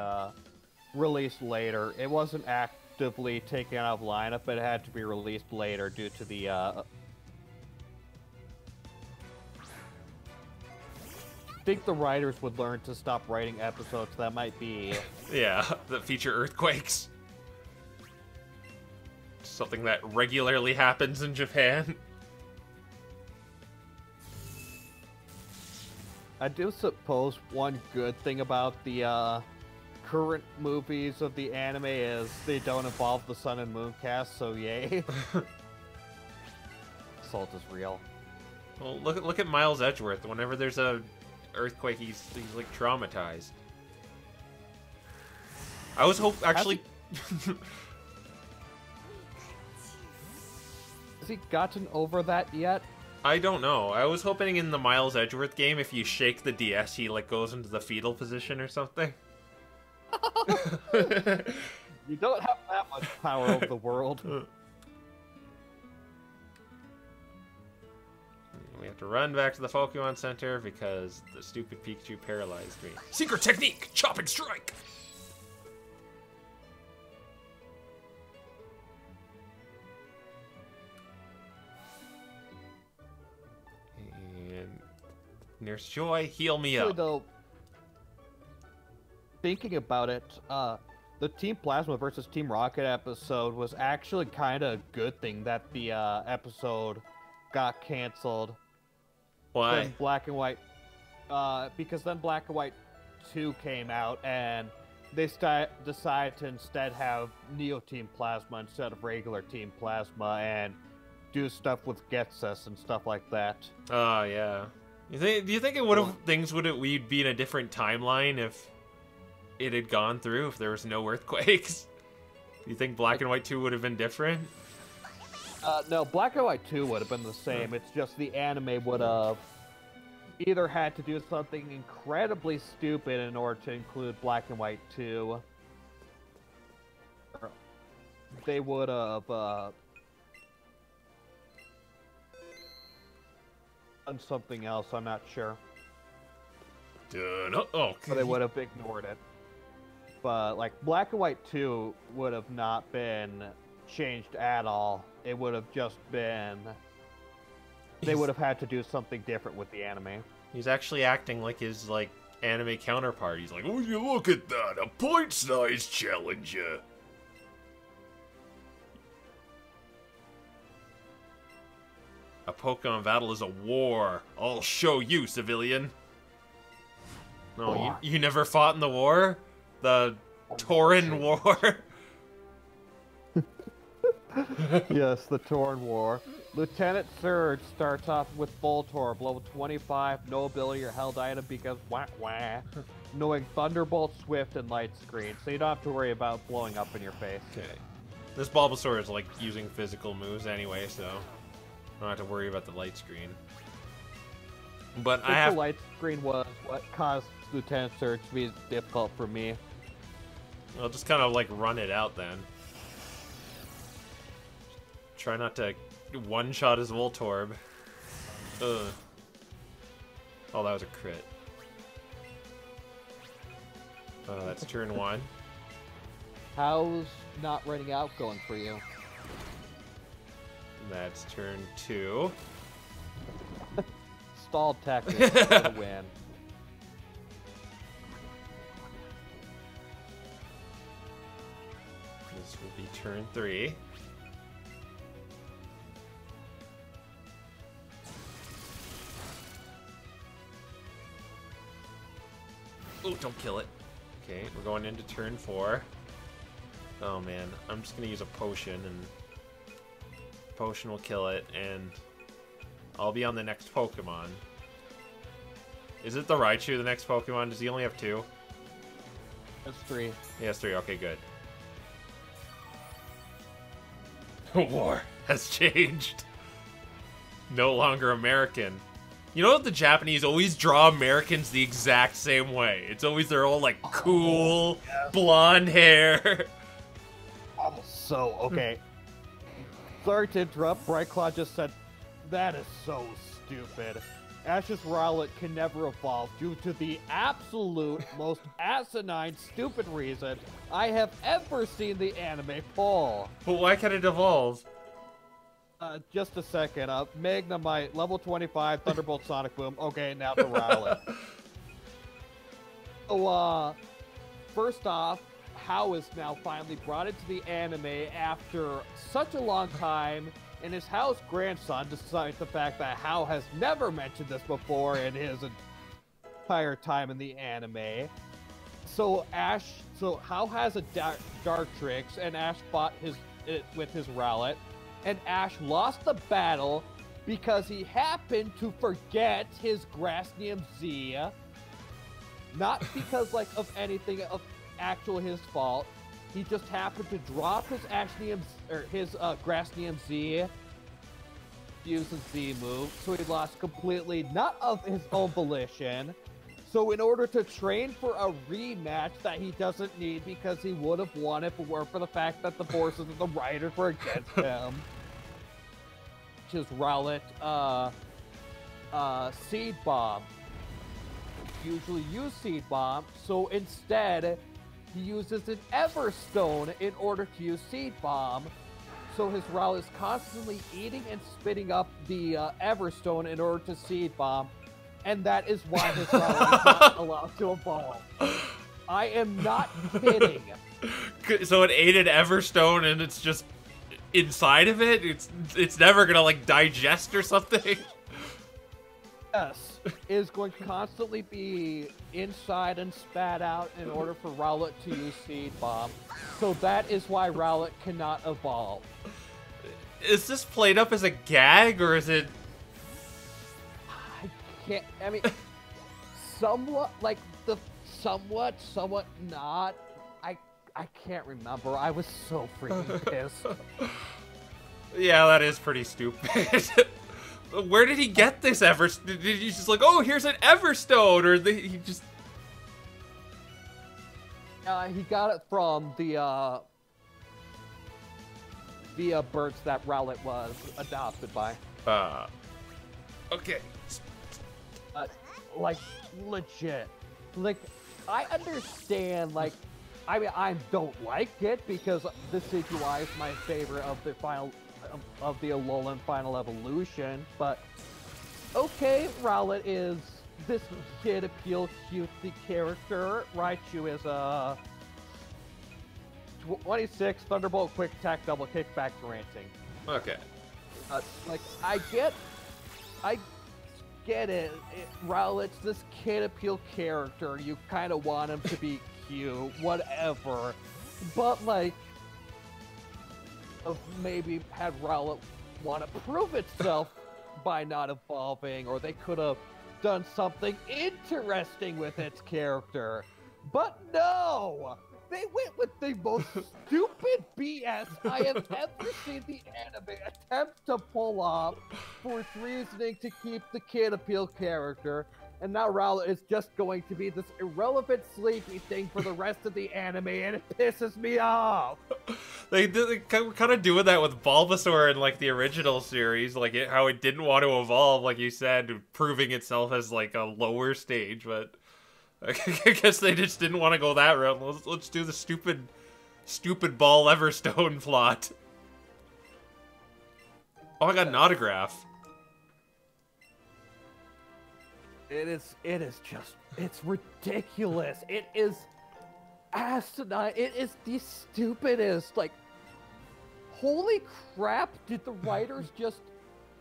released later. It wasn't actively taken out of lineup, but it had to be released later due to the I think the writers would learn to stop writing episodes that might be... Yeah, that feature earthquakes. Something that regularly happens in Japan. I do suppose one good thing about the current movies of the anime is they don't involve the Sun and Moon cast, so yay. Salt is real. Well, look at Miles Edgeworth. Whenever there's a earthquake, he's like traumatized. I was actually. Has he gotten over that yet? I don't know. I was hoping in the Miles Edgeworth game, if you shake the DS, he like goes into the fetal position or something. You don't have that much power over the world. We have to run back to the Pokemon Center because the stupid Pikachu paralyzed me. Secret technique! Chopping strike! And Nurse Joy, heal me up. Though, thinking about it, the Team Plasma versus Team Rocket episode was actually kind of a good thing that the episode got canceled. Why? Then Black and White, because then Black and White 2 came out, and they decided to instead have Neo Team Plasma instead of regular Team Plasma, and do stuff with Ghetsis and stuff like that. Oh, yeah. Do you think it would have we'd be in a different timeline if it had gone through, if there was no earthquakes? Do you think Black and White 2 would have been different? No, Black and White 2 would have been the same. It's just the anime would have either had to do something incredibly stupid in order to include Black and White 2. Or they would have done something else, I'm not sure. Oh, Or they would have ignored it. But, like, Black and White 2 would have not been changed at all. It would have just been... They would have had to do something different with the anime. He's actually acting like his, like, anime counterpart. He's like, oh, you look at that, a point-sized challenger. A Pokemon battle is a war. I'll show you, civilian. No, you never fought in the war? The Tauren War? Yes, the Tauren War. Lieutenant Surge starts off with Voltorb, level 25, no ability or held item because wah. Knowing Thunderbolt, Swift, and Light Screen, so you don't have to worry about blowing up in your face. Okay. This Bulbasaur is like using physical moves anyway, so I don't have to worry about the light screen. But I have... The light screen was what caused Lieutenant Surge to be difficult for me. I'll just kind of like run it out then. Try not to one-shot his Voltorb. Ugh. Oh, that was a crit. That's turn 1. How's not running out going for you? That's turn 2. Stalled tactics for the win. This will be turn 3. Oh, don't kill it. Okay, we're going into turn 4. Oh man, I'm just gonna use a potion, and potion will kill it, and I'll be on the next Pokemon. Is it the Raichu, the next Pokemon? Does he only have 2? That's 3. He has 3. Okay, good. War has changed. No longer American. You know what, the Japanese always draw Americans the exact same way. It's always they're all like cool, blonde hair. So, okay. Sorry to interrupt. Brightclaw just said, that is so stupid. Ash's Rowlet can never evolve due to the absolute most asinine, stupid reason I have ever seen the anime pull. But why can't it evolve? Just a second. Magnemite, level 25, Thunderbolt Sonic Boom. Okay, now to Rowlet. So, first off, Hao is now finally brought into the anime after such a long time, and is Hao's grandson, despite the fact that Hao has never mentioned this before in his entire time in the anime. So Hao has a Dartrix, and Ash fought it with his Rowlet, and Ash lost the battle because he happened to forget his Grassnium Z. Not because of anything of actual his fault. He just happened to drop his Grassnium Z, use his Z move, so he lost completely, not of his own volition. So in order to train for a rematch that he doesn't need because he would have won if it weren't for the fact that the forces of the writers were against him, which is Rowlet, Seed Bomb. Usually use Seed Bomb, so instead he uses an Everstone in order to use Seed Bomb. So his Rowlet is constantly eating and spitting up the Everstone in order to Seed Bomb, and that is why his Rowlet is not allowed to evolve. I am not kidding. So it ate an Everstone and it's just inside of it? It's never gonna like digest or something? Yes, is going to constantly be inside and spat out in order for Rowlet to use Seed Bomb. So that is why Rowlet cannot evolve. Is this played up as a gag, or is it... I mean, somewhat, like, somewhat not. I can't remember. I was so freaking pissed. Yeah, that is pretty stupid. Where did he get this Everstone? Did he just like, oh, here's an Everstone, or he just... He got it from the birds that Rowlet was adopted by. Okay. Like, legit. Like, I understand, like, I mean, I don't like it because the CGI is my favorite of the of the Alolan Final Evolution, but okay, Rowlet is this kid appeal cutesy character. Raichu is a 26 Thunderbolt Quick Attack Double Kickback Ranting. Okay. Like, I get it. Rowlet's this kid appeal character. You kind of want him to be cute, whatever. But like, maybe had Rowlet want to prove itself by not evolving, or they could have done something interesting with its character. But no! They went with the most stupid BS I have ever seen the anime attempt to pull off for its reasoning to keep the kid appeal character. And now Rowlet is just going to be this irrelevant sleepy thing for the rest of the anime, and it pisses me off. They kind of doing that with Bulbasaur in like the original series, like how it didn't want to evolve, like you said, proving itself as like a lower stage. But I guess they just didn't want to go that route. Let's do the stupid Ball Everstone plot. Oh, I got an autograph. It is just, it's ridiculous. It is asinine. It is the stupidest. Like, holy crap, did the writers just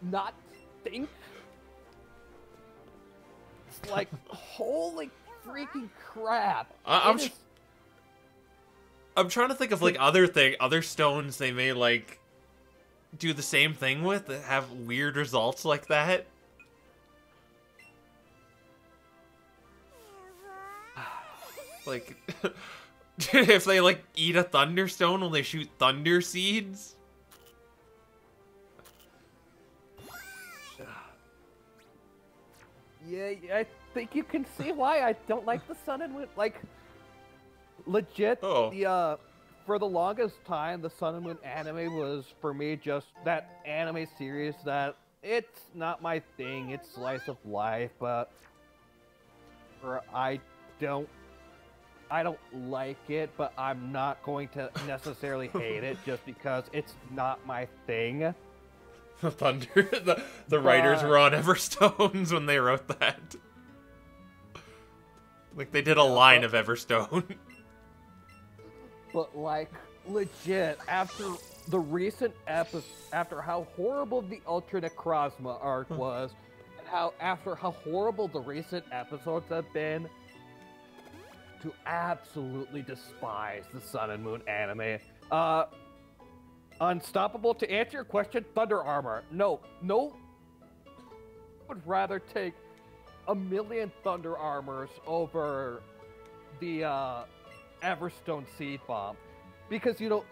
not think? It's like, holy freaking crap. I'm trying to think of like other stones they may like do the same thing with that have weird results like that. Like, if they, like, eat a Thunderstone, will they shoot Thunder Seeds? Yeah, I think you can see why I don't like the Sun and Moon. Like, legit, for the longest time, the Sun and Moon anime was, for me, just that anime series that it's not my thing. It's slice of life, but I don't like it, but I'm not going to necessarily hate it just because it's not my thing. The Thunder, the writers were on Everstones when they wrote that. Like, they did a line of Everstone. But, like, legit, after the recent episode, after how horrible the Ultra Necrozma arc was, and after how horrible the recent episodes have been, to absolutely despise the Sun and Moon anime. Unstoppable, to answer your question, Thunder Armor. No. I would rather take 1,000,000 Thunder Armors over the Everstone Seed Bomb. Because, you know,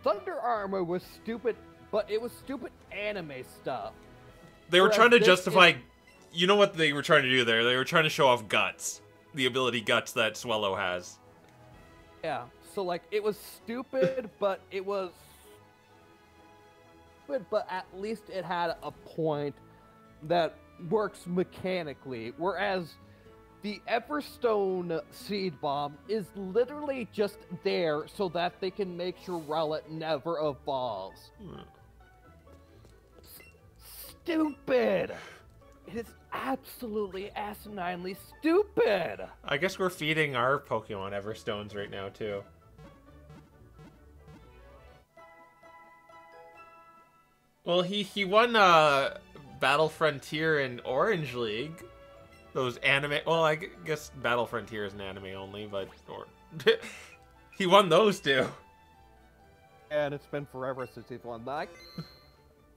Thunder Armor was stupid, but it was stupid anime stuff. They were trying to justify... You know what they were trying to do there? They were trying to show off Guts. The ability Guts that Swellow has. Yeah, so, like, it was stupid, but it was... But at least it had a point that works mechanically, whereas the Everstone Seed Bomb is literally just there so that they can make sure Rowlet never evolves. Stupid! It is absolutely asininely stupid! I guess we're feeding our Pokemon Everstones right now, too. Well, he won Battle Frontier and Orange League. Those anime... Well, I guess Battle Frontier is an anime only, but... He won those two. And it's been forever since he's won that.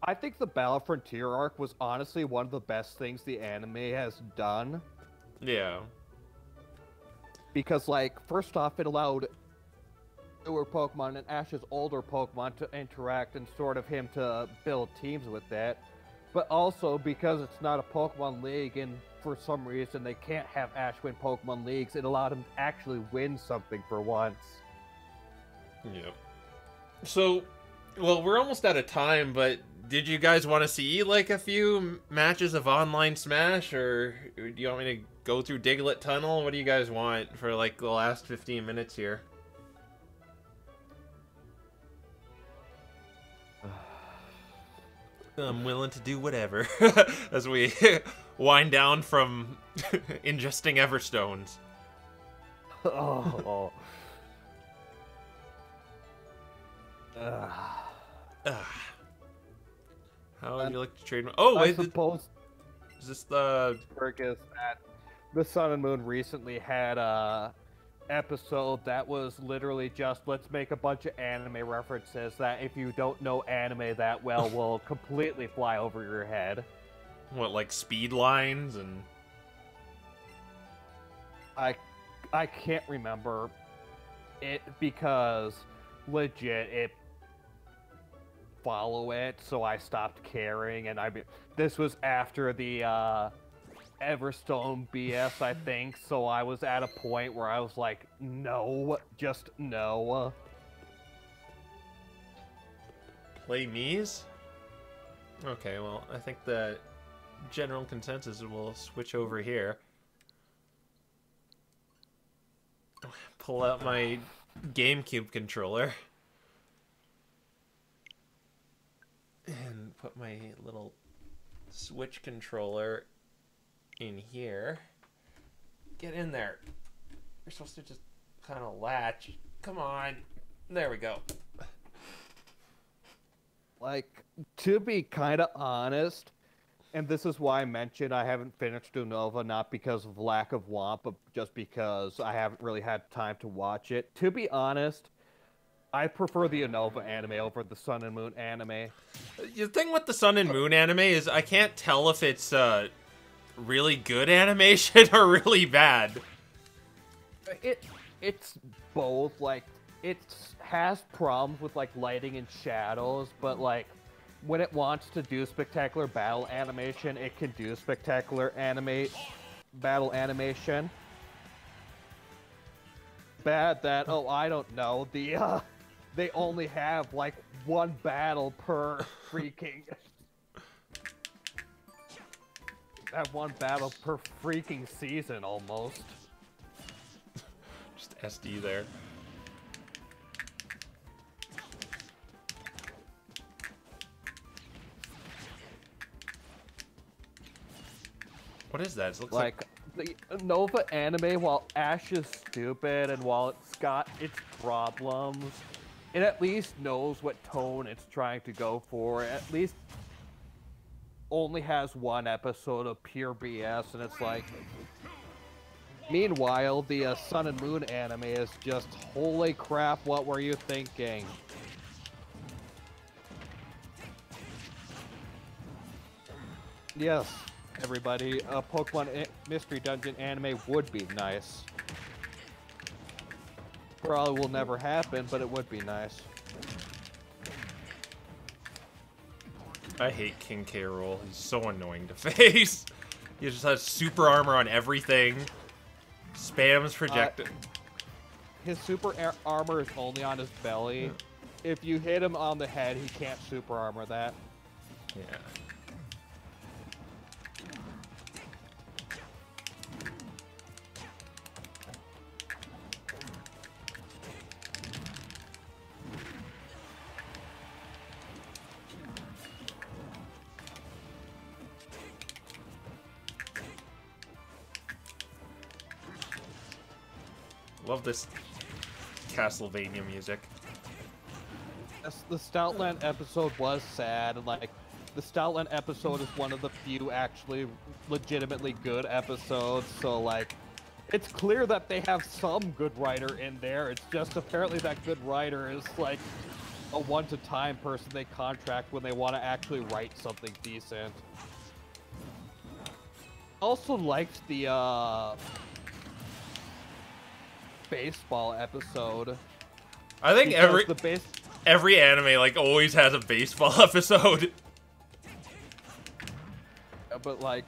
I think the Battle Frontier arc was honestly one of the best things the anime has done. Yeah. Because, like, first off, it allowed newer Pokemon and Ash's older Pokemon to interact and sort of him to build teams with that. But also, because it's not a Pokemon League and for some reason they can't have Ash win Pokemon Leagues, it allowed him to actually win something for once. Yep. So, well, we're almost out of time, but did you guys want to see, like, a few matches of Online Smash, or do you want me to go through Diglett Tunnel? What do you guys want for, like, the last 15 minutes here? I'm willing to do whatever as we wind down from ingesting Everstones. Oh. How would you like to trade? Oh, wait. I suppose Is this the... Is that the Sun and Moon recently had a episode that was literally just, let's make a bunch of anime references that if you don't know anime that well will completely fly over your head. What, like speed lines and... I can't remember it because legit it follow it, so I stopped caring, and this was after the Everstone BS, I think, so I was at a point where I was like, no, just no. Play Mies? Okay, well, I think the general consensus will switch over here. Pull out my GameCube controller. And put my little Switch controller in here. Get in there. You're supposed to just kind of latch. Come on. There we go. Like, to be kind of honest, and this is why I mentioned I haven't finished Unova, not because of lack of want, but just because I haven't really had time to watch it. To be honest, I prefer the Unova anime over the Sun and Moon anime. The thing with the Sun and Moon anime is I can't tell if it's really good animation or really bad. It's both. Like, it has problems with like lighting and shadows, but like when it wants to do spectacular battle animation, it can do spectacular battle animation. Bad that, oh, I don't know, they only have like one battle per freaking have one battle per freaking season almost. Just SD there. What is that? It looks like the Nova anime, while Ash is stupid and while it's got its problems, it at least knows what tone it's trying to go for. It at least only has one episode of pure BS, and it's like... Meanwhile, the Sun and Moon anime is just, holy crap, what were you thinking? Yes, everybody, a Pokemon Mystery Dungeon anime would be nice. Probably will never happen, but it would be nice. I hate King K. Rool. He's so annoying to face. He just has super armor on everything. Spams projected. His super armor is only on his belly. If you hit him on the head, he can't super armor that. Yeah. Love this Castlevania music. The Stoutland episode was sad, and like, the Stoutland episode is one of the few actually legitimately good episodes, so like, it's clear that they have some good writer in there. It's just apparently that good writer is like a one-to-time person they contract when they want to actually write something decent. Also liked the baseball episode. I think every anime like always has a baseball episode. But like,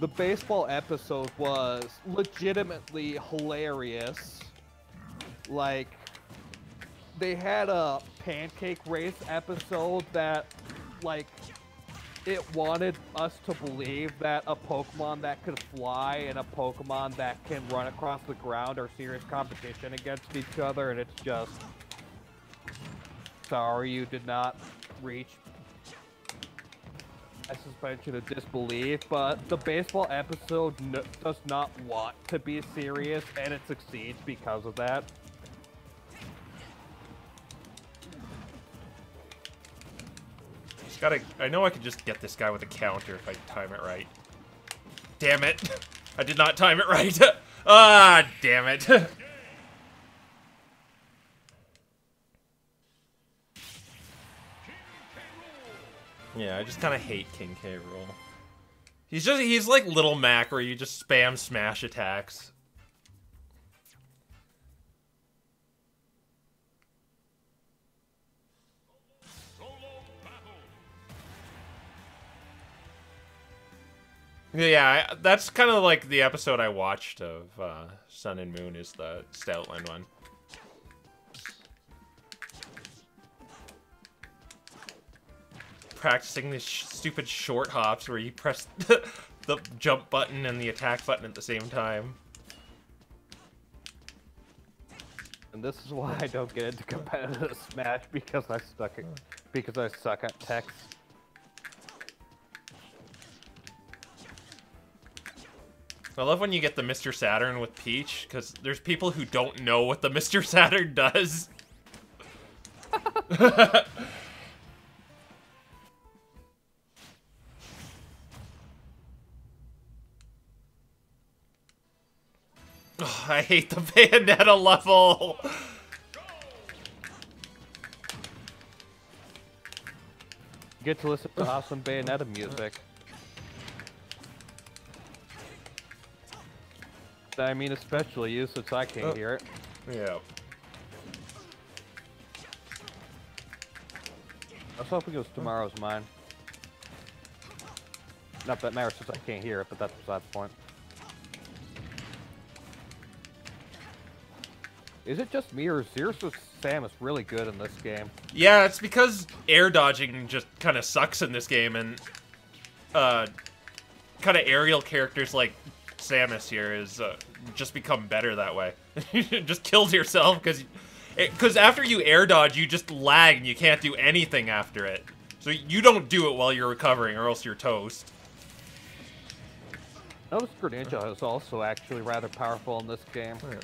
the baseball episode was legitimately hilarious. Like, they had a pancake race episode that, like, it wanted us to believe that a Pokemon that could fly and a Pokemon that can run across the ground are serious competition against each other, and it's just... Sorry, you did not reach a suspension of disbelief, but the baseball episode does not want to be serious, and it succeeds because of that. I know I could just get this guy with a counter if I time it right. Damn it. I did not time it right. Ah, damn it. Yeah, I just kind of hate King K. Rool. He's like Little Mac, where you just spam smash attacks. Yeah, that's kind of like the episode I watched of Sun and Moon is the Stoutland one. Practicing these stupid short hops where you press the jump button and the attack button at the same time. And this is why I don't get into competitive Smash, because I suck at text. I love when you get the Mr. Saturn with Peach, because there's people who don't know what the Mr. Saturn does. Oh, I hate the Bayonetta level. You get to listen to awesome Bayonetta music. I mean, especially you, since I can't hear it. Yeah. I was hoping it was Tomorrow's Mine. Not that matters since I can't hear it, but that's beside the point. Is it just me, or is Xerxes Samus really good in this game? Yeah, it's because air dodging just kind of sucks in this game, and kind of aerial characters like Samus here is just become better that way. Just kills yourself because after you air dodge, you just lag and you can't do anything after it. So you don't do it while you're recovering, or else you're toast. Notice Greninja is also actually rather powerful in this game. Yeah.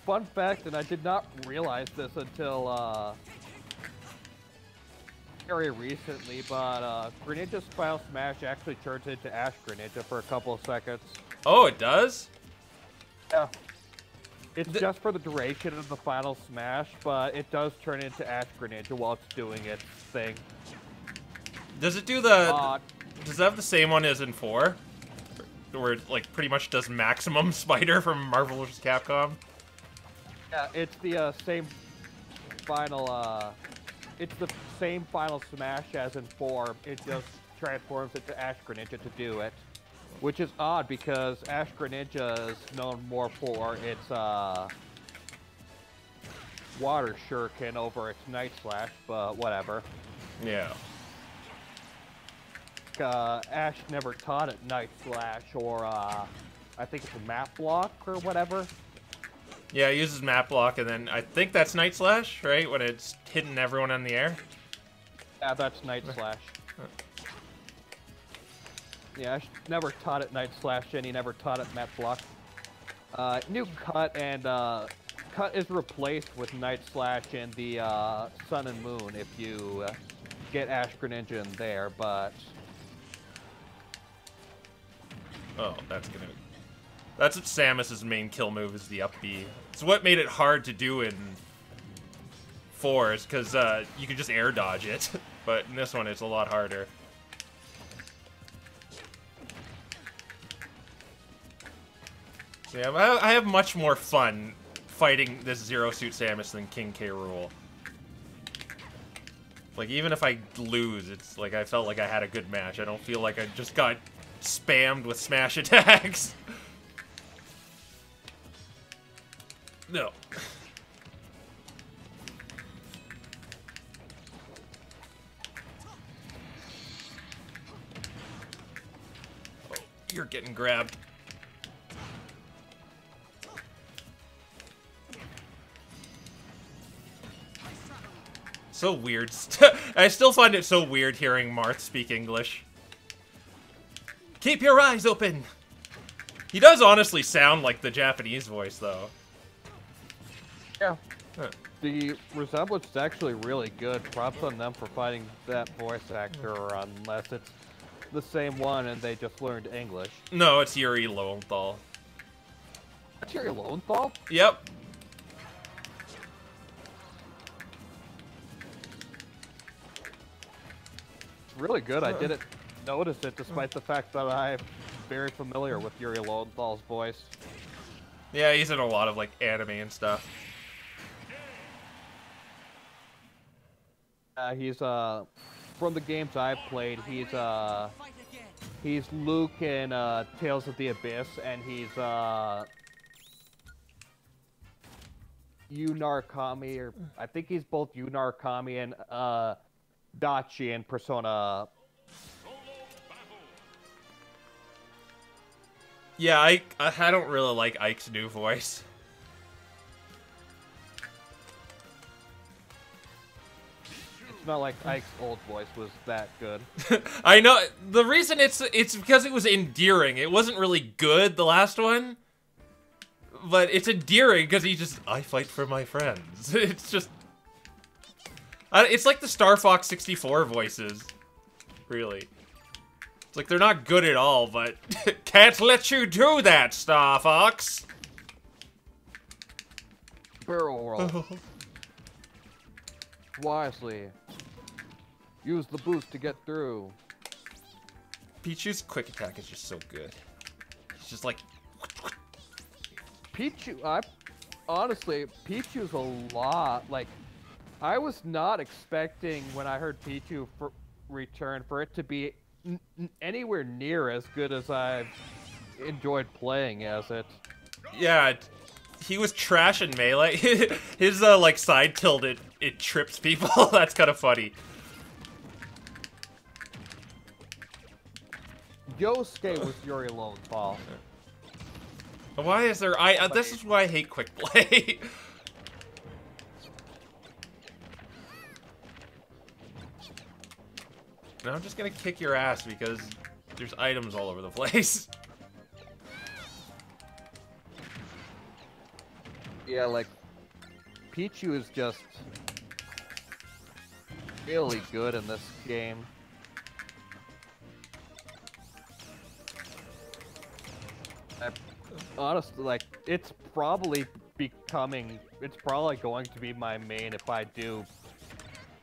Fun fact, and I did not realize this until very recently, but Greninja's Final Smash actually turns into Ash Greninja for a couple of seconds. Oh, it does? Yeah. It's just for the duration of the Final Smash, but it does turn into Ash Greninja while it's doing its thing. Does it do the... does it have the same one as in 4? Where it, like, pretty much does maximum spider from Marvel vs. Capcom? Yeah, it's the same final, it's the same Final Smash as in 4. It just transforms into Ash Greninja to do it. Which is odd, because Ash Greninja is known more for its, water shuriken over its Night Slash, but whatever. Yeah. Ash never taught it Night Slash, or, I think it's a map block, or whatever. Yeah, it uses map block, and then I think that's Night Slash, right? When it's hitting everyone in the air? Yeah, that's Night Slash. Yeah, Ash never taught it Night Slash, and he never taught it map block. New Cut, and Cut is replaced with Night Slash in the Sun and Moon if you get Ash Greninja in there, but... Oh, that's gonna... That's what Samus's main kill move is, the up B. It's what made it hard to do in 4, is because you can just air dodge it. But in this one, it's a lot harder. So yeah, I have much more fun fighting this Zero Suit Samus than King K. Rool. Like, even if I lose, it's like I felt like I had a good match. I don't feel like I just got spammed with smash attacks. No. Oh, you're getting grabbed. So weird. I still find it so weird hearing Marth speak English. Keep your eyes open! He does honestly sound like the Japanese voice, though. Yeah. The resemblance is actually really good. Props on them for finding that voice actor, unless it's the same one and they just learned English. No, it's Yuri Lowenthal. That's Yuri Lowenthal? Yep. It's really good. I didn't notice it, despite the fact that I'm very familiar with Yuri Lowenthal's voice. Yeah, he's in a lot of, like, anime and stuff. He's, from the games I've played, he's Luke in, Tales of the Abyss, and he's, Yu Narukami, or I think he's both Yu Narukami and, Dachi in Persona. Yeah, I don't really like Ike's new voice. It's not like Ike's old voice was that good. I know. The reason it's because it was endearing. It wasn't really good, the last one. But it's endearing because I fight for my friends. It's just... it's like the Star Fox 64 voices. Really. It's like they're not good at all, but... Can't let you do that, Star Fox! Barrel roll. Wisely. Use the boost to get through. Pichu's quick attack is just so good. just like... Pichu, honestly, Pichu's a lot. Like, I was not expecting when I heard Pichu return for it to be anywhere near as good as I've enjoyed playing as it. Yeah, he was trash in Melee. His, like, side tilt, it trips people. That's kind of funny. Yosuke was Yuri Lowenthal. Why is there... this is why I hate quick play. Now I'm just gonna kick your ass because there's items all over the place. Yeah, like, Pichu is just really good in this game. Honestly, like, it's probably going to be my main if I do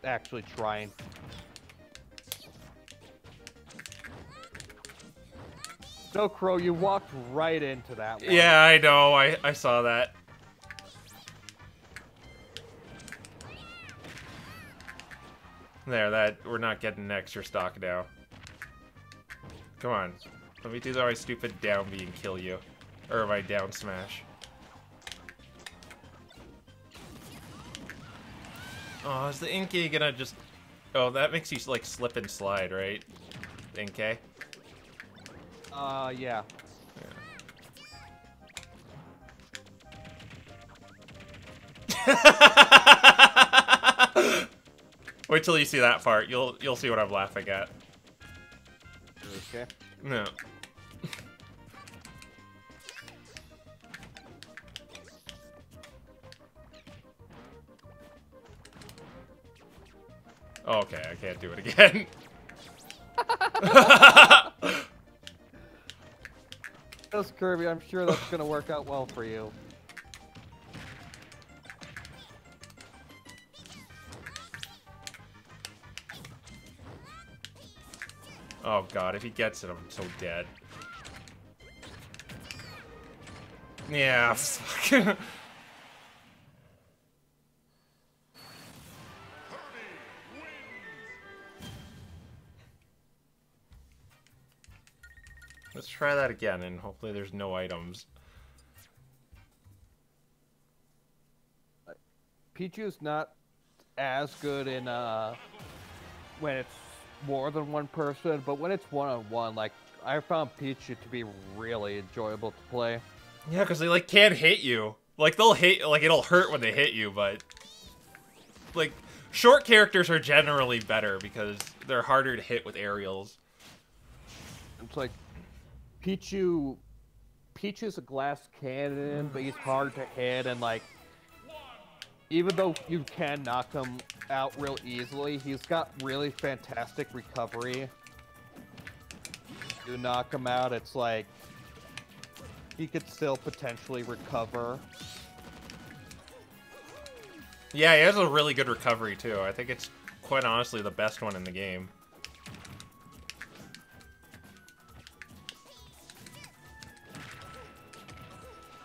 actually try and... No, Crow, you walked right into that one. Yeah, I know. I saw that. There, we're not getting an extra stock now. Come on. Let me do my stupid down B and kill you. Or my down smash. Oh, is the Inkay gonna just... Oh, that makes you, like, slip and slide, right? Inkay? Yeah. Wait till you see that part. You'll see what I'm laughing at. Okay. No. Okay, I can't do it again. Yes, Kirby, I'm sure that's gonna work out well for you. Oh god, if he gets it, I'm so dead. Yeah, fuck. Let's try that again, and hopefully there's no items. Pichu's not as good in when it's more than one person, but when it's one-on-one, like, I found Pichu to be really enjoyable to play. Yeah, because they, like, can't hit you. Like, they'll hit, like, it'll hurt when they hit you, but... Like, short characters are generally better because they're harder to hit with aerials. It's like, Pichu's a glass cannon, but he's hard to hit, and, like, even though you can knock him out real easily, he's got really fantastic recovery. You knock him out, it's like, he could still potentially recover. Yeah, he has a really good recovery, too. I think it's, quite honestly, the best one in the game.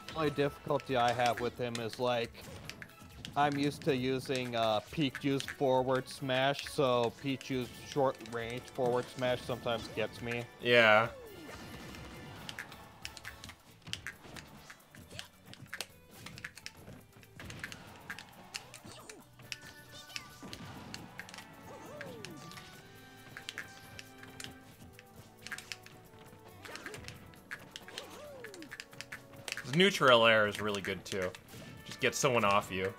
The only difficulty I have with him is, like, I'm used to using Pichu's forward smash, so Pichu's short range forward smash sometimes gets me. Yeah. His neutral air is really good too. Just get someone off you.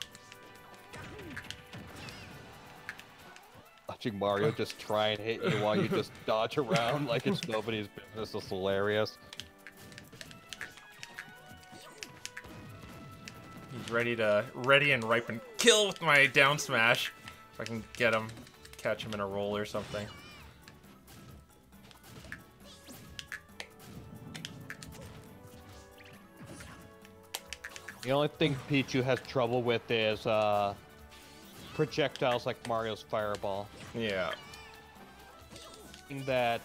Watching Mario just try and hit you while you just dodge around like it's nobody's business is hilarious. He's ready and ripe and kill with my down smash. If I can get him, catch him in a roll or something. The only thing Pichu has trouble with is projectiles like Mario's Fireball. Yeah. That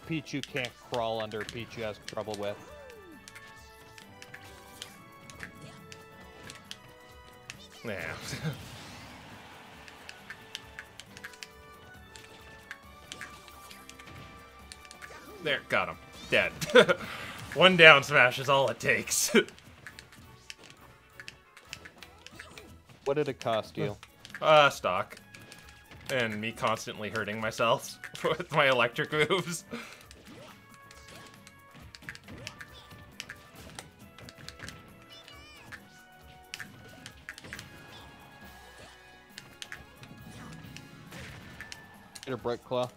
Pichu can't crawl under, Pichu has trouble with. Yeah. There, got him. Dead. One down smash is all it takes. What did it cost you? Stock. And me constantly hurting myself with my electric moves. Get a Brick Claw.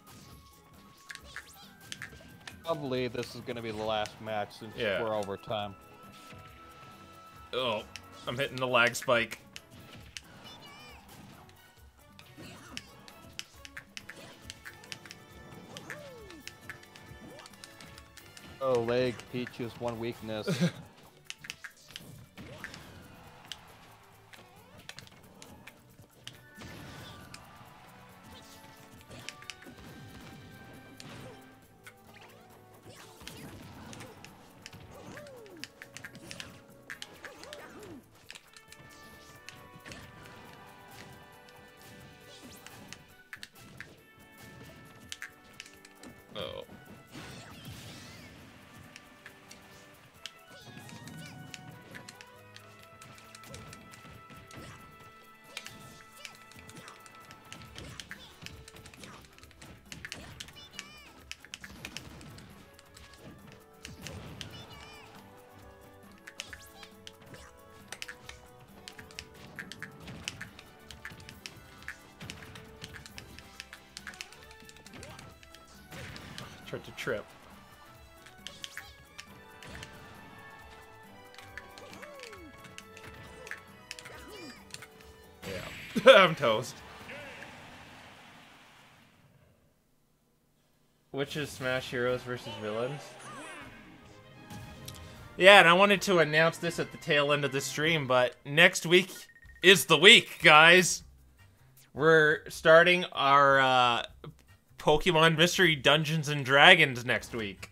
Probably this is going to be the last match since we're overtime. Oh, I'm hitting the lag spike. Oh, leg, Peach's one weakness. Oh. Tried to trip. Yeah. I'm toast. Which is Smash Heroes versus Villains? Yeah, and I wanted to announce this at the tail end of the stream, but next week is the week, guys. We're starting our Pokemon Mystery Dungeons and Dragons next week.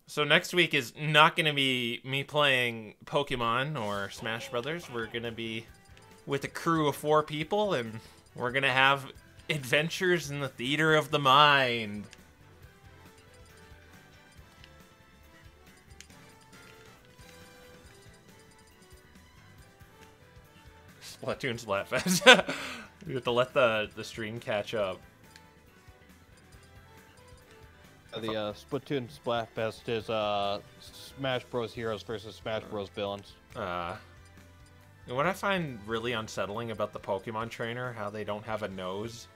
So next week is not going to be me playing Pokemon or Smash Brothers. We're going to be with a crew of 4 people, and we're going to have adventures in the theater of the mind. Splatoon Splatfest. We have to let the stream catch up. The Splatoon Splatfest is Smash Bros. Heroes versus Smash Bros. Villains. What I find really unsettling about the Pokemon trainer, how they don't have a nose.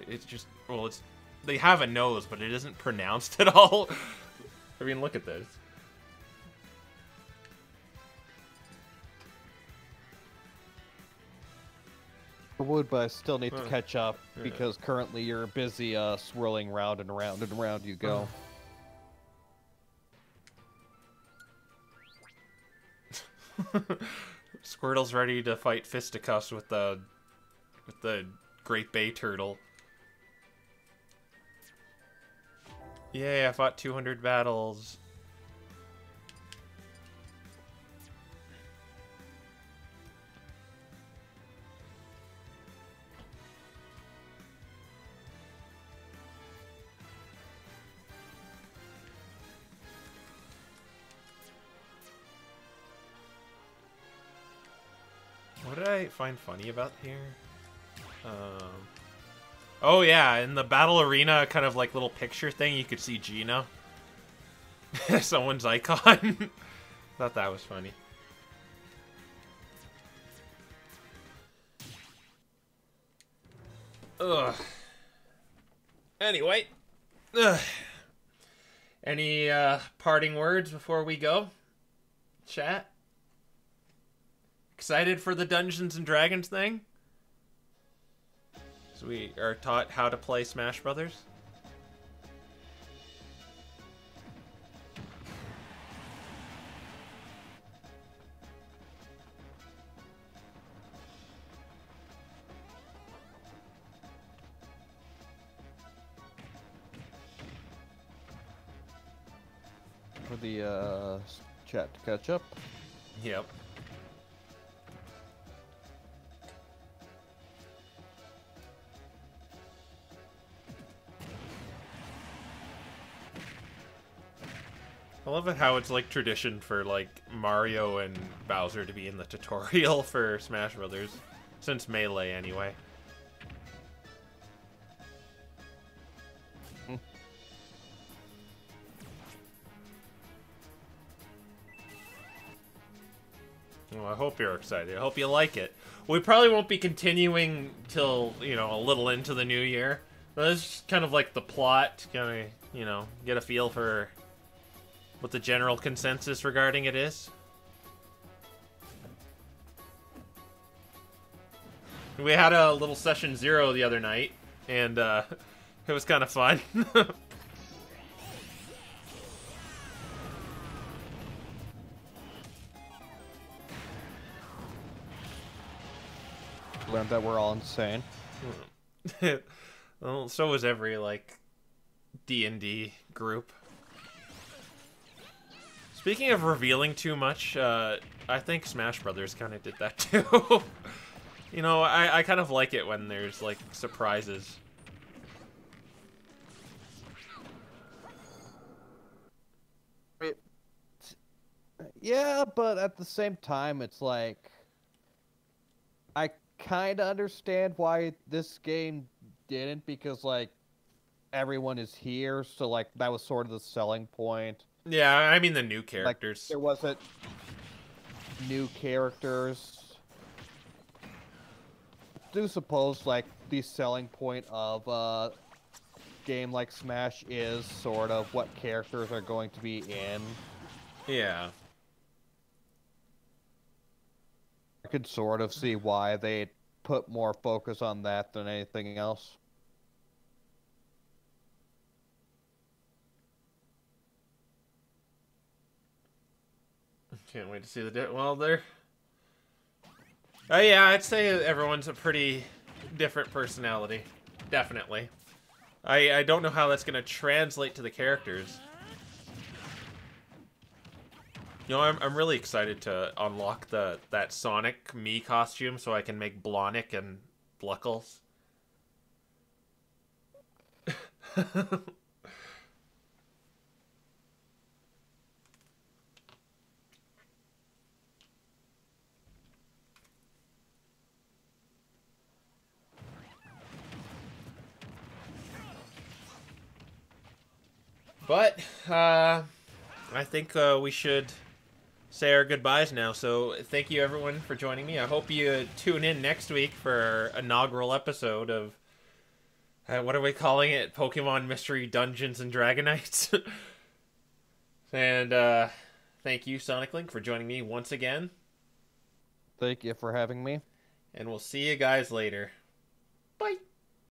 It's just, well, they have a nose, but it isn't pronounced at all. I mean, look at this. I would, but I still need to catch up because currently you're busy swirling round and round and round you go. Squirtle's ready to fight fisticuffs with the Great Bay Turtle. Yay, I fought 200 battles. What did I find funny about here? Oh yeah, in the battle arena kind of like little picture thing, you could see Gina. Someone's icon. Thought that was funny. Ugh. Anyway. Ugh. Any parting words before we go? Chat? Excited for the Dungeons and Dragons thing? So we are taught how to play Smash Brothers. For the chat to catch up. Yep. I love it how it's like tradition for like Mario and Bowser to be in the tutorial for Smash Brothers, since Melee anyway. Well, I hope you're excited. I hope you like it. We probably won't be continuing till, you know, a little into the new year. That's kind of like the plot, kind of, you know, get a feel for what the general consensus regarding it is. We had a little session 0 the other night, and it was kind of fun. Learned that we're all insane. Well, so was every, like, D&D group. Speaking of revealing too much, I think Smash Brothers kind of did that too. You know, I kind of like it when there's, like, surprises. Yeah, but at the same time, it's like... I kind of understand why this game didn't, because, like, everyone is here, so, like, that was sort of the selling point. Yeah, I mean the new characters. Like, there wasn't new characters. I do suppose, like, the selling point of a game like Smash is sort of what characters are going to be in. Yeah. I could sort of see why they put more focus on that than anything else. Can't wait to see the... Well, they're... yeah, I'd say everyone's a pretty different personality. Definitely. I don't know how that's going to translate to the characters. You know, I'm really excited to unlock that Sonic Mii costume so I can make Blonick and Bluckles. But, I think we should say our goodbyes now. So thank you everyone for joining me. I hope you tune in next week for our inaugural episode of what are we calling it? Pokemon Mystery Dungeons and Dragonites. And thank you, Sonic Link, for joining me once again. Thank you for having me. And we'll see you guys later. Bye.